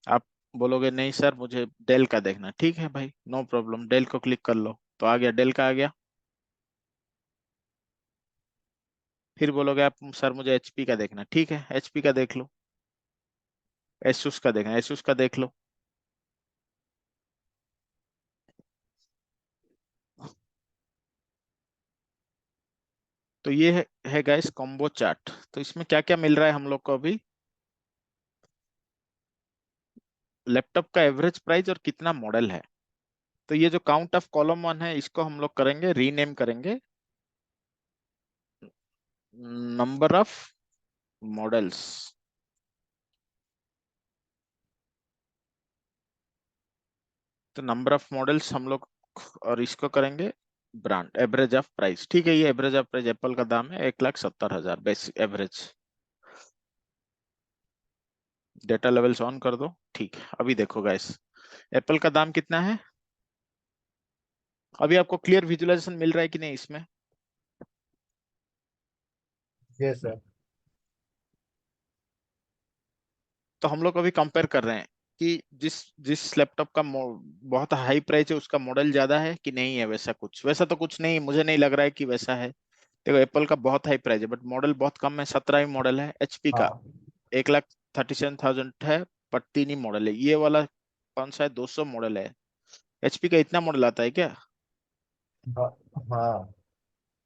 आप बोलोगे नहीं सर मुझे डेल का देखना, ठीक है भाई, नो प्रॉब्लम, डेल को क्लिक कर लो तो आ गया, डेल का आ गया। फिर बोलोगे आप सर मुझे एचपी का देखना, ठीक है एचपी का देख लो। एसूस का देखना, एसूस का देख लो। तो ये है गाइस कॉम्बो चार्ट। तो इसमें क्या क्या मिल रहा है हम लोग को अभी, लैपटॉप का एवरेज प्राइस और कितना मॉडल है। तो ये जो काउंट ऑफ कॉलम वन है इसको हम लोग करेंगे, रीनेम करेंगे नंबर ऑफ मॉडल्स। तो नंबर ऑफ मॉडल्स हम लोग, और इसको करेंगे ब्रांड एवरेज ऑफ प्राइस, ठीक है। ये एवरेज ऑफ प्राइस एप्पल का दाम है 1,70,000 basic average. Data levels on कर दो। ठीक है, अभी देखो गाइस, एप्पल का दाम कितना है? अभी आपको क्लियर विजुअलाइजेशन मिल रहा है कि नहीं इसमें? Yes sir. तो हम लोग अभी कंपेयर कर रहे हैं कि जिस जिस लैपटॉप का बहुत हाई प्राइस है उसका मॉडल ज्यादा है कि नहीं है। वैसा कुछ, वैसा तो कुछ नहीं, मुझे नहीं लग रहा है कि वैसा है। देखो एप्पल का बहुत हाई प्राइस है बट मॉडल बहुत कम है, 17 ही मॉडल है। एचपी का हाँ 1,37,000 है पर 3 ही मॉडल है। ये वाला कौन सा है? 200 मॉडल है। एचपी का इतना मॉडल आता है क्या? हाँ हाँ,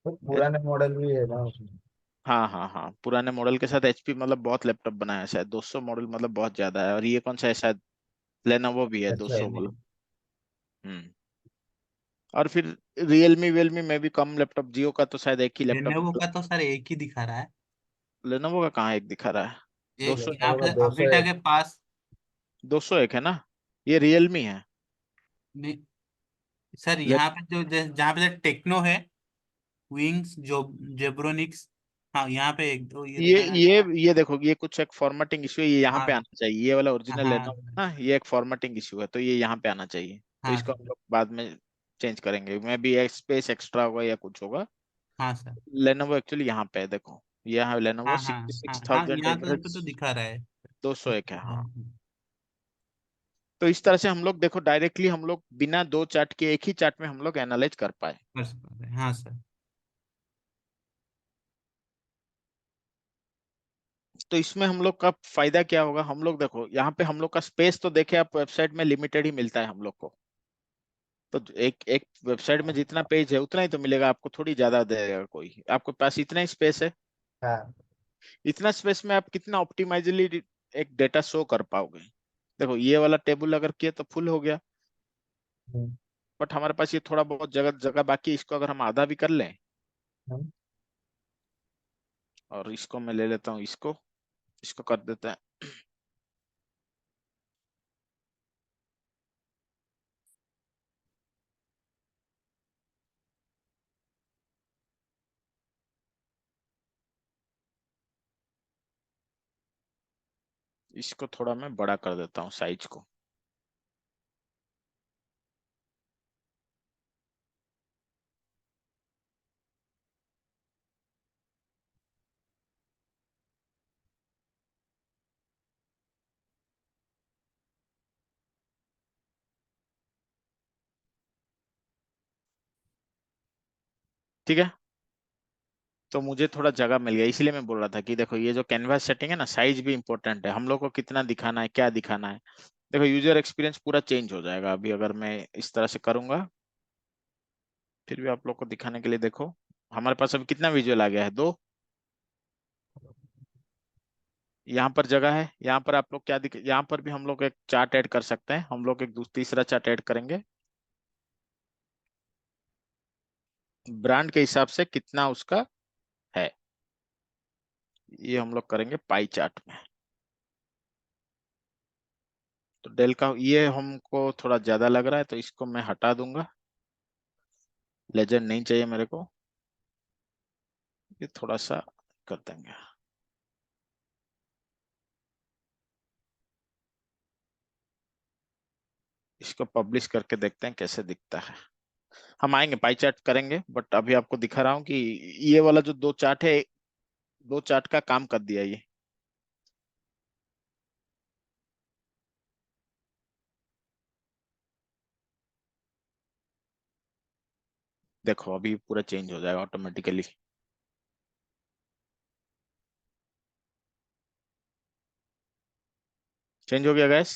तो H- पुराने मॉडल भी है ना उसमें। हाँ हाँ हाँ, पुराने मॉडल के साथ एचपी मतलब बहुत लैपटॉप बनाया है शायद। 200 मॉडल मतलब बहुत ज्यादा है। और ये कौन सा है? शायद लेनोवो भी है अच्छा 200 वाला। हम्म। और फिर रियलमी वेलमी में भी कम लैपटॉप, जियो का तो शायद एक ही लैपटॉप। लेनोवो का तो सर एक ही दिखा रहा है। लेनोवो का कहाँ एक दिखा रहा है? एक 200, यहाँ लेनोवो का पे 200 अविटा है। के पास। 201 है ना? ये रियलमी है। नहीं, सर ले, यहाँ पे जो जहाँ पे टेक्नो है, विंग्स जो, जेब्रोनिक्स। हाँ यहाँ पे एक दो ये ये दिखा रहा है। ये देखो, ये कुछ एक फॉर्मेटिंग इशू है, ये यहाँ पे हाँ आना चाहिए। ये वाला हाँ ओरिजिनल हाँ लेनोवो है ना, ये एक फॉर्मेटिंग इशू है तो ये यहाँ पे आना चाहिए। तो हाँ इसको हम सर। लोग बाद में चेंज करेंगे। मैं भी स्पेस एक्स्ट्रा होगा या कुछ होगा। हाँ सर। लेनोवो एक्चुअली यहाँ पे है, देखो ये है लेनोवो हाँ हाँ सिक्सटी हाँ सिक्स हाँ, थाउजेंड यहाँ पे एवरेज। तो दिखा रहा है। 201 है हाँ। तो इस तरह से हम लोग देखो डायरेक्टली हम लोग बिना दो चार्ट के एक ही चार्ट में हम लोग एनालाइज कर पाए। हाँ सर। तो इसमें हम लोग का फायदा क्या होगा? हम लोग देखो यहाँ पे हम लोग का स्पेस तो देखे आप, वेबसाइट में लिमिटेड ही मिलता है हम लोग को। तो एक एक वेबसाइट में जितना पेज है उतना ही तो मिलेगा आपको, थोड़ी ज्यादा देगा कोई। आपके पास इतना ही स्पेस है। हाँ। इतना स्पेस में आप कितना ऑप्टिमाइजली एक डेटा शो कर पाओगे? देखो ये वाला टेबल अगर किए तो फुल हो गया, हम्म, बट हमारे पास ये थोड़ा बहुत जगह जगह बाकी है। इसको अगर हम आधा भी कर लें, हम्म। और इसको मैं ले लेता हूँ, इसको इसको कर देते हैं। इसको थोड़ा मैं बड़ा कर देता हूँ साइज को। ठीक है, तो मुझे थोड़ा जगह मिल गया। इसलिए मैं बोल रहा था कि देखो ये जो कैनवास सेटिंग है ना, साइज भी इंपॉर्टेंट है। हम लोग को कितना दिखाना है, क्या दिखाना है। देखो यूजर एक्सपीरियंस पूरा चेंज हो जाएगा अभी अगर मैं इस तरह से करूंगा। फिर भी आप लोग को दिखाने के लिए देखो, हमारे पास अभी कितना विजुअल आ गया है? दो। यहाँ पर जगह है, यहाँ पर आप लोग क्या दिख, यहाँ पर भी हम लोग एक चार्ट ऐड कर सकते हैं। हम लोग एक तीसरा चार्ट ऐड करेंगे, ब्रांड के हिसाब से कितना उसका है। ये हम लोग करेंगे पाई चार्ट में। तो डेल का ये हमको थोड़ा ज्यादा लग रहा है तो इसको मैं हटा दूंगा। लेजेंड नहीं चाहिए मेरे को, ये थोड़ा सा कर देंगे। इसको पब्लिश करके देखते हैं कैसे दिखता है। हम आएंगे पाई चार्ट करेंगे, बट अभी आपको दिखा रहा हूँ कि ये वाला जो दो चार्ट है, दो चार्ट का काम कर दिया ये। देखो अभी पूरा चेंज हो जाएगा ऑटोमेटिकली। चेंज हो गया गैस।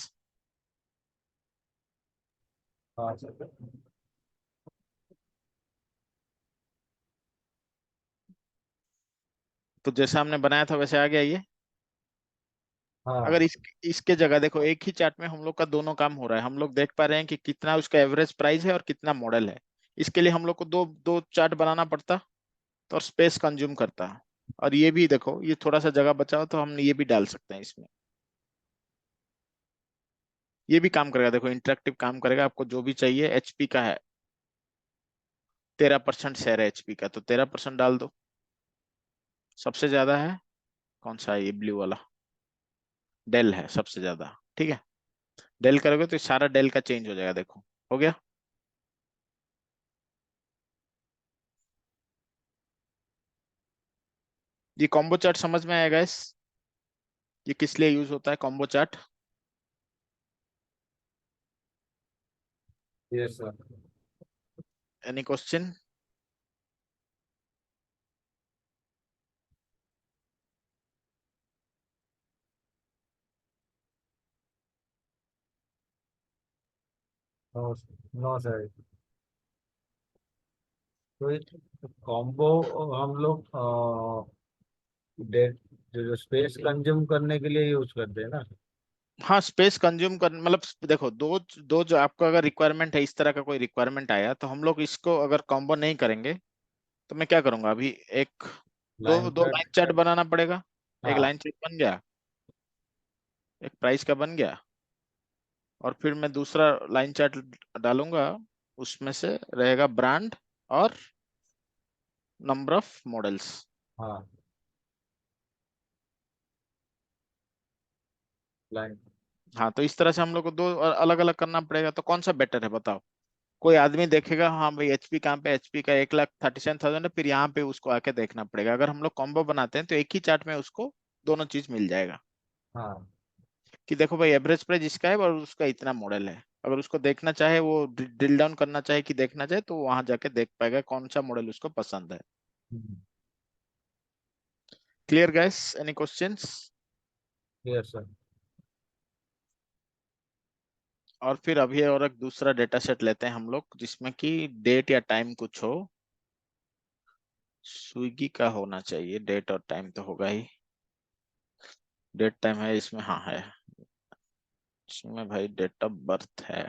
हाँ सर। तो जैसा हमने बनाया था वैसे आ गया ये। अगर हाँ इसके जगह देखो एक ही चार्ट में हम लोग का दोनों काम हो रहा है। हम लोग देख पा रहे हैं कि कितना उसका एवरेज प्राइस है और कितना मॉडल है। इसके लिए हम लोग को दो दो चार्ट बनाना पड़ता तो, और स्पेस कंज्यूम करता। और ये भी देखो, ये थोड़ा सा जगह बचाओ तो हम ये भी डाल सकते हैं इसमें। ये भी काम करेगा, देखो इंटरेक्टिव काम करेगा। आपको जो भी चाहिए, एचपी का है, 13% शेयर है एचपी का, तो 13% डाल दो। सबसे ज्यादा है कौन सा है? ये ब्लू वाला। डेल है सबसे ज्यादा, ठीक है। डेल करोगे तो सारा डेल का चेंज हो जाएगा, देखो हो गया। ये कॉम्बो चार्ट समझ में आएगा इस, ये किस लिए यूज होता है combo chart? Yes sir. Any question? No, no sir. तो कॉम्बो हम लोग डेट जो स्पेस कंज्यूम करने के लिए यूज करते हैं ना। हाँ, स्पेस कंज्यूम कर मतलब देखो, दो दो जो आपको अगर रिक्वायरमेंट है, इस तरह का कोई रिक्वायरमेंट आया तो हम लोग इसको अगर कॉम्बो नहीं करेंगे तो मैं क्या करूंगा अभी, एक दो लाइन दो लाइन चार्ट कट। बनाना पड़ेगा। एक हाँ। लाइन चार्ट बन गया, एक प्राइस का बन गया, और फिर मैं दूसरा लाइन चार्ट डालूंगा, उसमें से रहेगा ब्रांड और नंबर ऑफ मॉडल्स। हाँ। लाइन। हाँ, तो इस तरह से हम लोग को दो अलग अलग करना पड़ेगा, तो कौन सा बेटर है बताओ? कोई आदमी देखेगा हाँ भाई एचपी कहाँ पे, एचपी का 1,37,000 है, फिर यहाँ पे उसको आके देखना पड़ेगा। अगर हम लोग कॉम्बो बनाते हैं तो एक ही चार्ट में उसको दोनों चीज मिल जाएगा, हाँ। कि देखो भाई एवरेज प्राइस इसका है और उसका इतना मॉडल है। अगर उसको देखना चाहे, वो ड्रिल डाउन करना चाहे कि देखना चाहे, तो वहां जाके देख पाएगा कौन सा मॉडल उसको पसंद है। Clear guys, any questions? Yes sir. और फिर अभी और एक दूसरा डेटा सेट लेते हैं हम लोग, जिसमें कि डेट या टाइम कुछ हो। स्विगी का होना चाहिए, डेट और टाइम तो होगा ही। डेट टाइम है इसमें, हाँ है इसमें भाई, डेट ऑफ बर्थ है।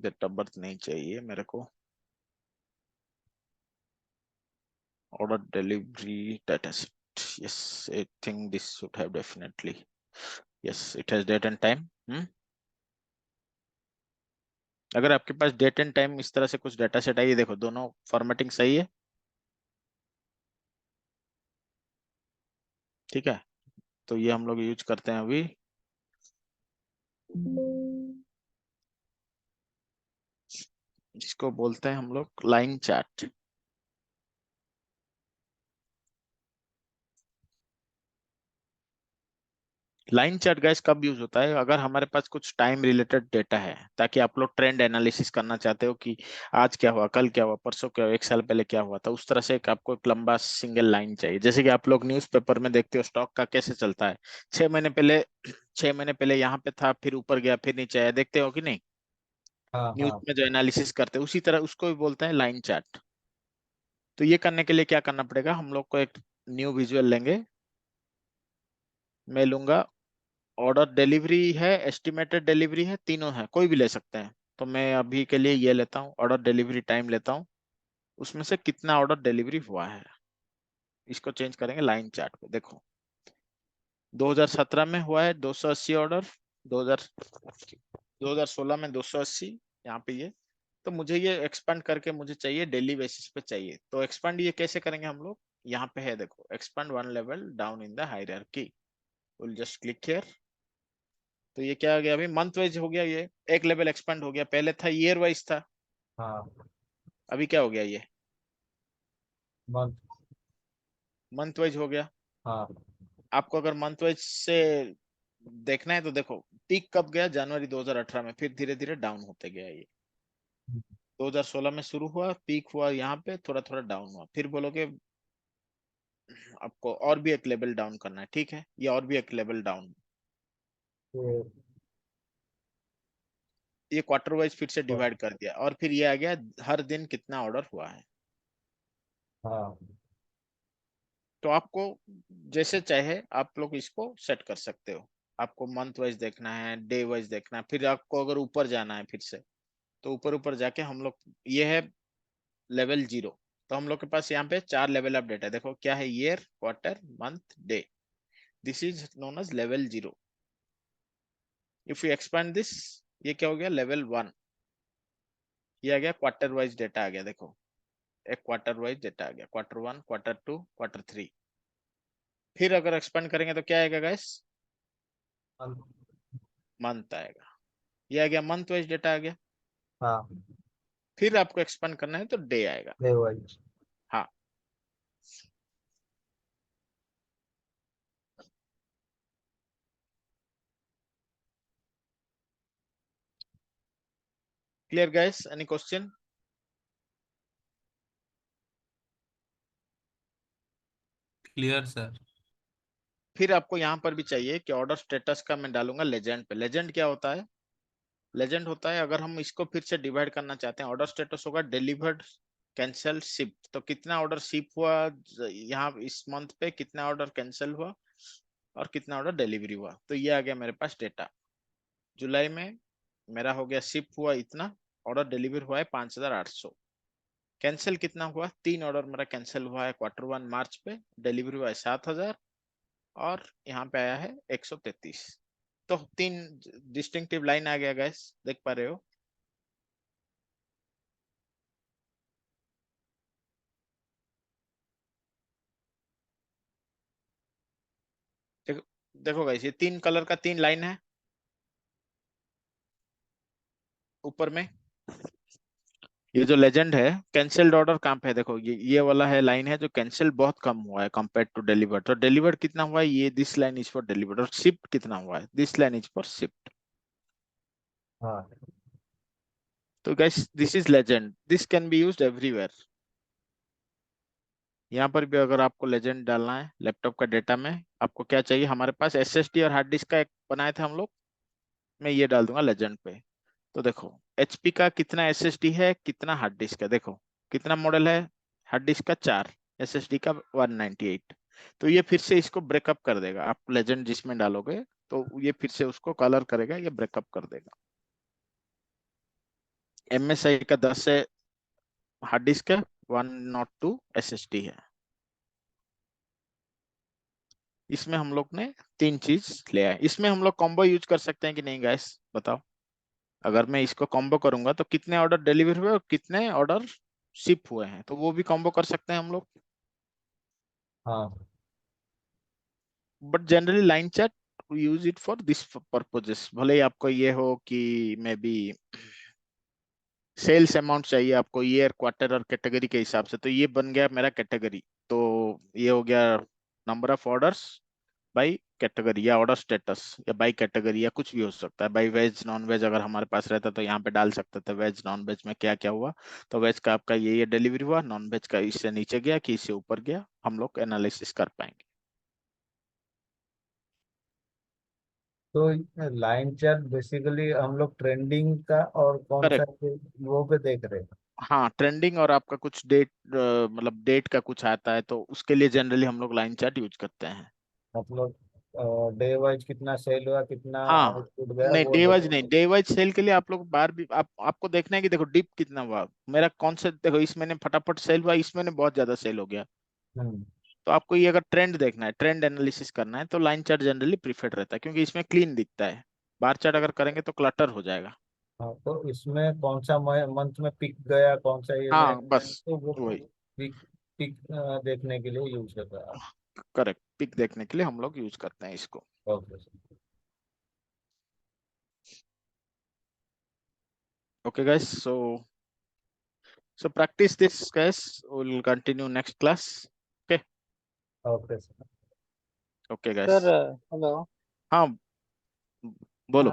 डेट ऑफ बर्थ नहीं चाहिए मेरे को। Order delivery data set, yes, I think this should have definitely, yes it has date and time. अगर आपके पास डेट एंड टाइम इस तरह से कुछ डेटा सेट है, ये देखो दोनों फॉर्मेटिंग सही है, ठीक है। तो ये हम लोग यूज करते हैं अभी। इसको बोलते हैं हम लोग line chart. Line chart guys कब यूज होता है? अगर हमारे पास कुछ टाइम रिलेटेड डेटा है, ताकि आप लोग ट्रेंड एनालिसिस करना चाहते हो कि आज क्या हुआ, कल क्या हुआ, परसों क्या हुआ, एक साल पहले क्या हुआ था, उस तरह से एक आपको एक लंबा सिंगल लाइन चाहिए। जैसे कि आप लोग न्यूज़पेपर में देखते हो स्टॉक का कैसे चलता है, 6 महीने पहले 6 महीने पहले यहाँ पे था, फिर ऊपर गया, फिर नीचे आया, देखते हो कि नहीं? हाँ। न्यूज हाँ। में जो एनालिसिस करते हैं, उसी तरह उसको भी बोलते हैं लाइन चार्ट। तो ये करने के लिए क्या करना पड़ेगा, हम लोग को एक न्यू विजुअल लेंगे। मैं लूंगा, ऑर्डर डिलीवरी है, एस्टिमेटेड डिलीवरी है, तीनों है, कोई भी ले सकते हैं। तो मैं अभी के लिए ये लेता हूँ, ऑर्डर डिलीवरी टाइम लेता हूँ, उसमें से कितना ऑर्डर डिलीवरी हुआ है, इसको चेंज करेंगे लाइन चार्ट पे। देखो 2017 में हुआ है 280 ऑर्डर, 2000 2016 में 280, यहाँ पे ये। तो मुझे ये एक्सपांड करके मुझे चाहिए डेली बेसिस पे चाहिए, तो एक्सपांड ये कैसे करेंगे हम लोग? यहाँ पे है देखो, expand one level down in the hierarchy, will just click here. तो ये क्या हो गया, अभी मंथ वाइज हो गया, ये एक लेवल एक्सपेंड हो गया, पहले था ईयर वाइज था, हाँ। अभी क्या हो गया, ये मंथ। मंथ वाइज हो गया। हाँ। आपको अगर मंथ वाइज से देखना है तो देखो, पीक कब गया, जनवरी 2018 में, फिर धीरे धीरे डाउन होते गया ये। 2016 में शुरू हुआ, पीक हुआ यहाँ पे, थोड़ा थोड़ा डाउन हुआ, फिर बोलोगे आपको और भी एक लेवल डाउन करना है, ठीक है, ये और भी एक लेवल डाउन। तो ये क्वार्टर वाइज फिर से डिवाइड कर दिया, और फिर ये आ गया हर दिन कितना ऑर्डर हुआ है। हाँ। तो आपको जैसे चाहे आप लोग इसको सेट कर सकते हो। आपको मंथ वाइज देखना है, डे वाइज देखना है, फिर आपको अगर ऊपर जाना है फिर से, तो ऊपर ऊपर जाके हम लोग, ये है लेवल 0। तो हम लोग के पास यहाँ पे 4 लेवल ऑफ डेटा है, देखो क्या है, year, quarter, month, day, this is known as level 0। If you expand this, ये क्या हो गया, लेवल 1। ये आ गया क्वार्टर वाइज डेटा आ गया, देखो एक क्वार्टर वाइज डेटा आ गया, Q1, Q2, Q3। फिर अगर एक्सपेंड करेंगे तो क्या आएगा गाइस? मंथ आएगा। ये आ गया, मंथ वाइज डेटा आ गया। हाँ, फिर आपको एक्सपेंड करना है तो डे आएगा। Day wise. हाँ, clear guys? Any question? Clear sir. फिर आपको यहाँ पर भी चाहिए कि ऑर्डर स्टेटस का मैं डालूंगा लेजेंड पे। लेजेंड क्या होता है? लेजेंड होता है, अगर हम इसको फिर से डिवाइड करना चाहते हैं, ऑर्डर स्टेटस होगा डिलीवर्ड, कैंसल, शिप। तो कितना ऑर्डर शिप हुआ यहाँ इस मंथ पे, कितना ऑर्डर कैंसिल हुआ और कितना ऑर्डर डिलीवरी हुआ। तो ये आ गया मेरे पास डेटा। जुलाई में मेरा हो गया शिप हुआ इतना, ऑर्डर डिलीवर हुआ है 5800। कैंसिल कितना हुआ? 3 ऑर्डर मेरा कैंसिल हुआ है Q1 मार्च पे, डिलीवरी हुआ है 7000 और यहाँ पे आया है 133। तो 3 डिस्टिंक्टिव लाइन आ गया गैस, देख पा रहे हो? देखो, देखो गाइस, ये 3 कलर का 3 लाइन है ऊपर में। ये जो लेजेंड है, कैंसिल्ड ऑर्डर कहाँ पे है? देखो, ये वाला है लाइन है जो कैंसिल बहुत कम हुआ है कंपेयर टू डिलीवर्ड। तो डिलीवर्ड कितना हुआ है? ये this line is for delivered. और शिफ्ट कितना हुआ है? This line is for shift. हाँ, तो guys this is legend, this can be used everywhere. यहाँ पर भी अगर आपको लेजेंड डालना है लैपटॉप का डेटा में, आपको क्या चाहिए? हमारे पास एसएसडी और हार्ड डिस्क का एक बनाए थे हम लोग, मैं ये डाल दूंगा लेजेंड पे। तो देखो, एचपी का कितना एसएसडी है, कितना हार्ड डिस्क है, देखो कितना मॉडल है। हार्ड डिस्क का 4, एसएसडी का 198। तो ये फिर से इसको ब्रेकअप कर देगा, आप लेजेंड जिसमें डालोगे तो ये फिर से उसको कलर करेगा, ये ब्रेकअप कर देगा। एमएसआई का 10 है हार्ड डिस्क है, 102 एसएसडी है। इसमें हम लोग ने 3 चीज ले आए। इसमें हम लोग कॉम्बो यूज कर सकते हैं कि नहीं गैस, बताओ? अगर मैं इसको कॉम्बो करूंगा तो कितने ऑर्डर डिलीवर हुए और कितने ऑर्डर शिप हुए हैं, तो वो भी कॉम्बो कर सकते हैं हम लोग। हाँ, but generally line chat use it for this purposes. भले ही आपको ये हो कि मे बी सेल्स अमाउंट चाहिए आपको ईयर, क्वार्टर और कैटेगरी के हिसाब से, तो ये बन गया मेरा कैटेगरी। तो ये हो गया number of orders by category, या ऑर्डर स्टेटस, या बाई कैटेगरी, या कुछ भी हो सकता है। बाई वेज नॉन वेज अगर हमारे पास रहता तो यहाँ पे डाल सकते थे वेज नॉन वेज में क्या क्या हुआ। तो वेज का आपका ये डिलीवरी हुआ, नॉन वेज का इससे नीचे गया कि इससे ऊपर गया, हम लोग एनालिसिस कर पाएंगे। तो लाइन चार्ट बेसिकली हम लोग ट्रेंडिंग का और कौन सा करेक्ट। वो पे देख रहे हैं। हाँ, ट्रेंडिंग और आपका कुछ डेट, मतलब डेट का कुछ आता है तो उसके लिए जनरली हम लोग लाइन चार्ट यूज करते हैं। मतलब डे वाइज कितना सेल हुआ, कितना हाँ, आउटपुट गया, नहीं वो डे वाइज नहीं, देखो। डे वाइज सेल के लिए आप लोग बार भी आपको देखना है कि देखो डिप कितना हुआ मेरा, कौन से, देखो इस महीने फटाफट सेल हुआ, इस महीने बहुत ज्यादा सेल हो गया। हम्म। तो आपको ये अगर ट्रेंड देखना है, ट्रेंड एनालिसिस करना है, तो लाइन चार्ट जनरली प्रीफर्ड रहता है क्योंकि इसमें क्लीन दिखता है। बार चार्ट अगर करेंगे तो क्लटर हो जाएगा। हाँ, तो इसमें कौन सा मंथ में पिक गया, कौन सा ये में, हाँ बस, तो वो वही। पिक पिक देखने के लिए यूज कर रहा है। करेक्ट, पिक देखने के लिए हम लोग यूज करते हैं इसको। Okay. Okay guys, so practice this guys, will continue next class. Okay. Okay sir. Okay guys. Sir hello. हाँ, बोलो।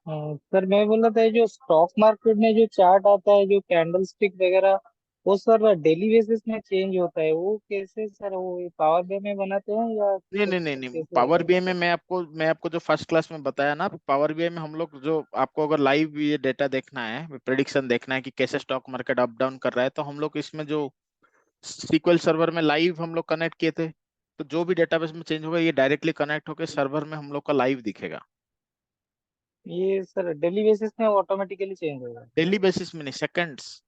सर मैं बोल रहा था ये जो स्टॉक मार्केट में जो चार्ट आता है जो कैंडल स्टिक वगैरह, वो सर डेली बेसिस में चेंज होता है, वो कैसे सर? वो पावर बी में बनाते हैं या नहीं नहीं नहीं नहीं, कैसे पावर होता है? बीआई में मैं आपको जो फर्स्ट क्लास में बताया ना, पावर बीआई में हम लोग जो आपको अगर लाइव ये डेटा देखना है, प्रेडिक्शन देखना है कि कैसे स्टॉक मार्केट अप डाउन कर रहा है, तो हम लोग इसमें जो सीक्वल सर्वर में लाइव हम लोग कनेक्ट किए थे, तो जो भी डेटाबेस में चेंज होगा ये डायरेक्टली कनेक्ट होकर सर्वर में हम लोग का लाइव दिखेगा। ये सर डेली बेसिस में ऑटोमेटिकली चेंज होगा? डेली बेसिस में नहीं, seconds,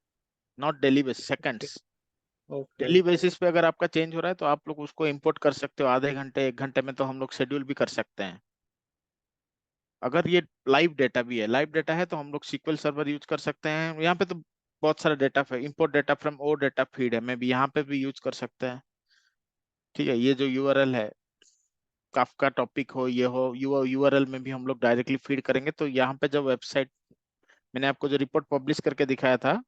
not daily basis, okay. Seconds. Okay. Daily basis पे अगर आपका चेंज हो रहा है तो आप लोग उसको इंपोर्ट कर सकते हो, आधे घंटे 1 घंटे में तो हम लोग शेड्यूल भी कर सकते हैं। अगर ये लाइव डेटा भी है, लाइव डेटा है तो हम लोग सीक्वल सर्वर यूज कर सकते हैं। यहाँ पे तो बहुत सारा data, import data from O data feed है, मैं भी यहाँ पे भी यूज कर सकते हैं। ठीक है, ये जो यूआरएल है, काफका टॉपिक हो, ये हो, यूआरएल में भी हम लोग डायरेक्टली फीड करेंगे। तो यहाँ पे जब वेबसाइट, मैंने आपको जो रिपोर्ट पब्लिश करके दिखाया था,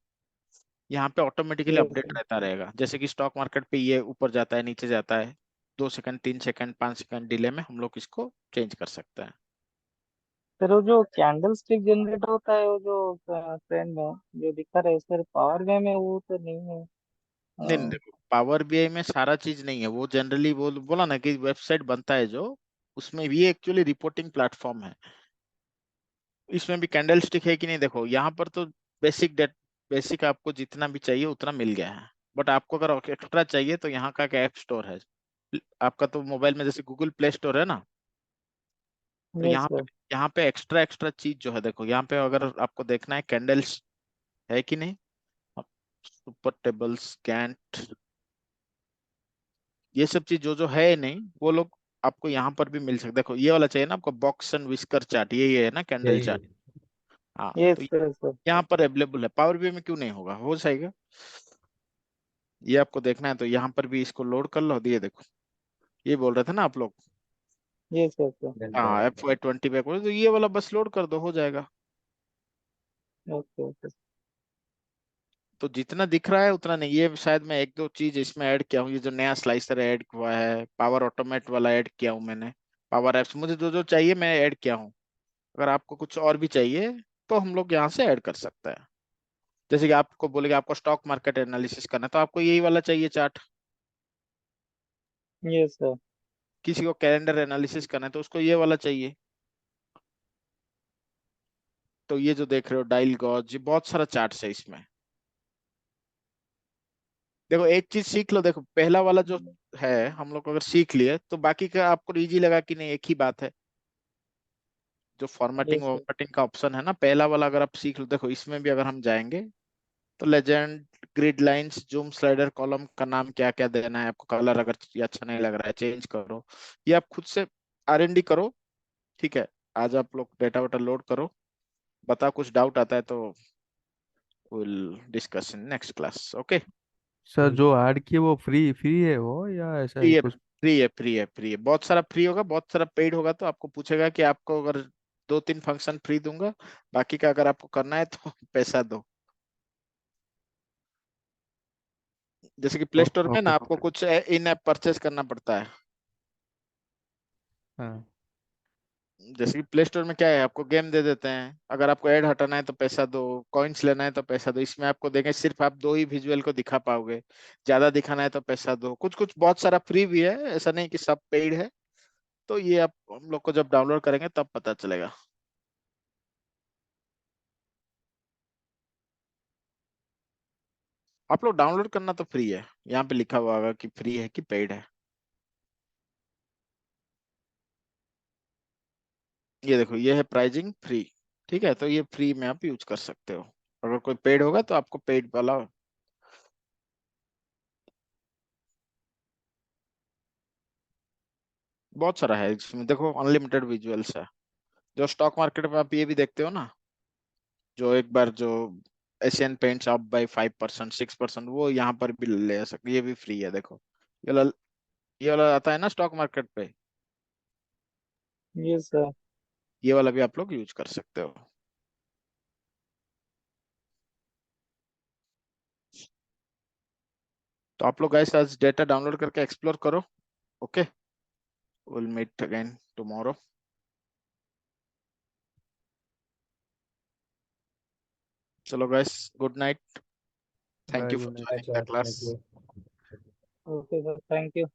यहाँ पे ऑटोमेटिकली यस अपडेट सर। रहता रहेगा। जैसे कि स्टॉक मार्केट पे ये ऊपर जाता है, नीचे जाता है, 2 सेकंड, 3 सेकंड, 5 सेकंड डिले में हम लोग इसको चेंज कर सकते हैं। सर वो जो कैंडल स्टिक जनरेट होता है, वो जो ट्रेंड में जो दिखा रहा है सर, पावर वे में वो तो नहीं है। नहीं नहीं, देखो पावर बीआई में सारा चीज नहीं है, वो जनरली वो बोला ना कि वेबसाइट बनता है जो, उसमें भी एक्चुअली रिपोर्टिंग प्लेटफॉर्म है। इसमें भी कैंडल स्टिक है कि नहीं, देखो यहाँ पर तो बेसिक डेट, बेसिक आपको जितना भी चाहिए उतना मिल गया है। बट आपको अगर एक्स्ट्रा चाहिए तो यहाँ का एक ऐप स्टोर है आपका, तो मोबाइल में जैसे गूगल प्ले स्टोर है ना, तो यस यहाँ पे, सर। यहाँ पे एक्स्ट्रा एक्स्ट्रा चीज जो है, देखो यहाँ पे अगर आपको देखना है कैंडल्स है कि नहीं, सुपर टेबल्स, गैंट, ये सब चीज जो जो है नहीं, वो लोग आपको यहाँ पर भी मिल सकते। देखो ये वाला चाहिए ना आपको, बॉक्स एंड विस्कर चार्ट, ये है ना कैंडल यही है। चार्ट। हाँ, तो यस सर सर। यहाँ पर अवेलेबल है। पावर बीआई में क्यों नहीं होगा, हो जाएगा। ये आपको देखना है तो यहाँ पर भी इसको लोड कर लो, दिए देखो, ये बोल रहे थे ना आप लोग। Yes sir sir. हाँ, FY20 पे तो ये वाला बस लोड कर दो, हो जाएगा। Okay okay. तो जितना दिख रहा है उतना नहीं, ये शायद मैं एक दो चीज इसमें ऐड किया हूँ। ये जो नया स्लाइसर ऐड हुआ है, पावर ऑटोमेट वाला ऐड किया हूँ मैंने। पावर एप्स मुझे जो जो चाहिए मैं ऐड किया हूँ। अगर आपको कुछ और भी चाहिए तो हम लोग यहाँ से ऐड कर सकते हैं। जैसे कि आपको बोलेगा आपको स्टॉक मार्केट एनालिसिस करना है, तो आपको यही वाला चाहिए चार्ट। Yes sir. किसी को कैलेंडर एनालिसिस करना है तो उसको ये वाला चाहिए। तो ये जो देख रहे हो डायल गॉज, ये बहुत सारा चार्ट्स है इसमें। देखो एक चीज सीख लो, देखो पहला वाला जो है हम लोग अगर सीख लिए तो बाकी का आपको इजी लगा कि नहीं, एक ही बात है। जो फॉर्मेटिंग यस सर। वॉर्मेटिंग का ऑप्शन है ना, पहला वाला अगर आप सीख लो, देखो इसमें भी अगर हम जाएंगे तो legend, grid lines, zoom, slider, column का नाम क्या क्या देना है आपको, कलर अगर ये अच्छा नहीं लग रहा है चेंज करो, ये आप खुद से R&D करो। ठीक है, आज आप लोग डेटा वेटा लोड करो, बता कुछ डाउट आता है तो will discuss in next class. Okay. Sir जो ऐड किए वो फ्री फ्री है वो, या ऐसा फ्री ही है, कुछ? फ्री है, फ्री है, फ्री है। बहुत सारा फ्री होगा, बहुत सारा पेड होगा, तो आपको पूछेगा कि आपको अगर 2-3 फंक्शन फ्री दूंगा, बाकी का अगर आपको करना है तो पैसा दो। जैसे कि प्ले स्टोर में ना ओके। आपको कुछ इन ऐप परचेस करना पड़ता है। हाँ। जैसे कि प्ले स्टोर में क्या है, आपको गेम दे देते हैं, अगर आपको ऐड हटाना है तो पैसा दो, कॉइन्स लेना है तो पैसा दो। इसमें आपको देंगे सिर्फ आप दो ही विजुअल को दिखा पाओगे, ज्यादा दिखाना है तो पैसा दो। कुछ कुछ बहुत सारा फ्री भी है, ऐसा नहीं कि सब पेड है। तो ये आप हम लोग को जब डाउनलोड करेंगे तब पता चलेगा। आप लोग डाउनलोड करना तो फ्री है, यहाँ पे लिखा हुआ होगा कि फ्री है कि पेड है। ये देखो ये है प्राइजिंग फ्री। ठीक है, तो ये फ्री में आप यूज कर सकते हो। अगर कोई पेड होगा तो आपको पेड वाला बहुत सारा है इसमें। देखो अनलिमिटेड विजुअल्स है। जो स्टॉक मार्केट में आप ये भी देखते हो ना, जो एक बार जो एशियन पेंट्स अप बाय 5%, 6%, वो यहाँ पर भी ले सकते, ये भी फ्री है। देखो ये वाला आता है ना स्टॉक मार्केट पे, यस सर। ये वाला भी आप लोग यूज कर सकते हो। तो आप लोग ऐसे आज डेटा डाउनलोड करके एक्सप्लोर करो। Okay, will meet again tomorrow. चलो guys, good night. Thank bye, you good for night. Joining the अच्छा, class. Thank you. Okay sir, thank you.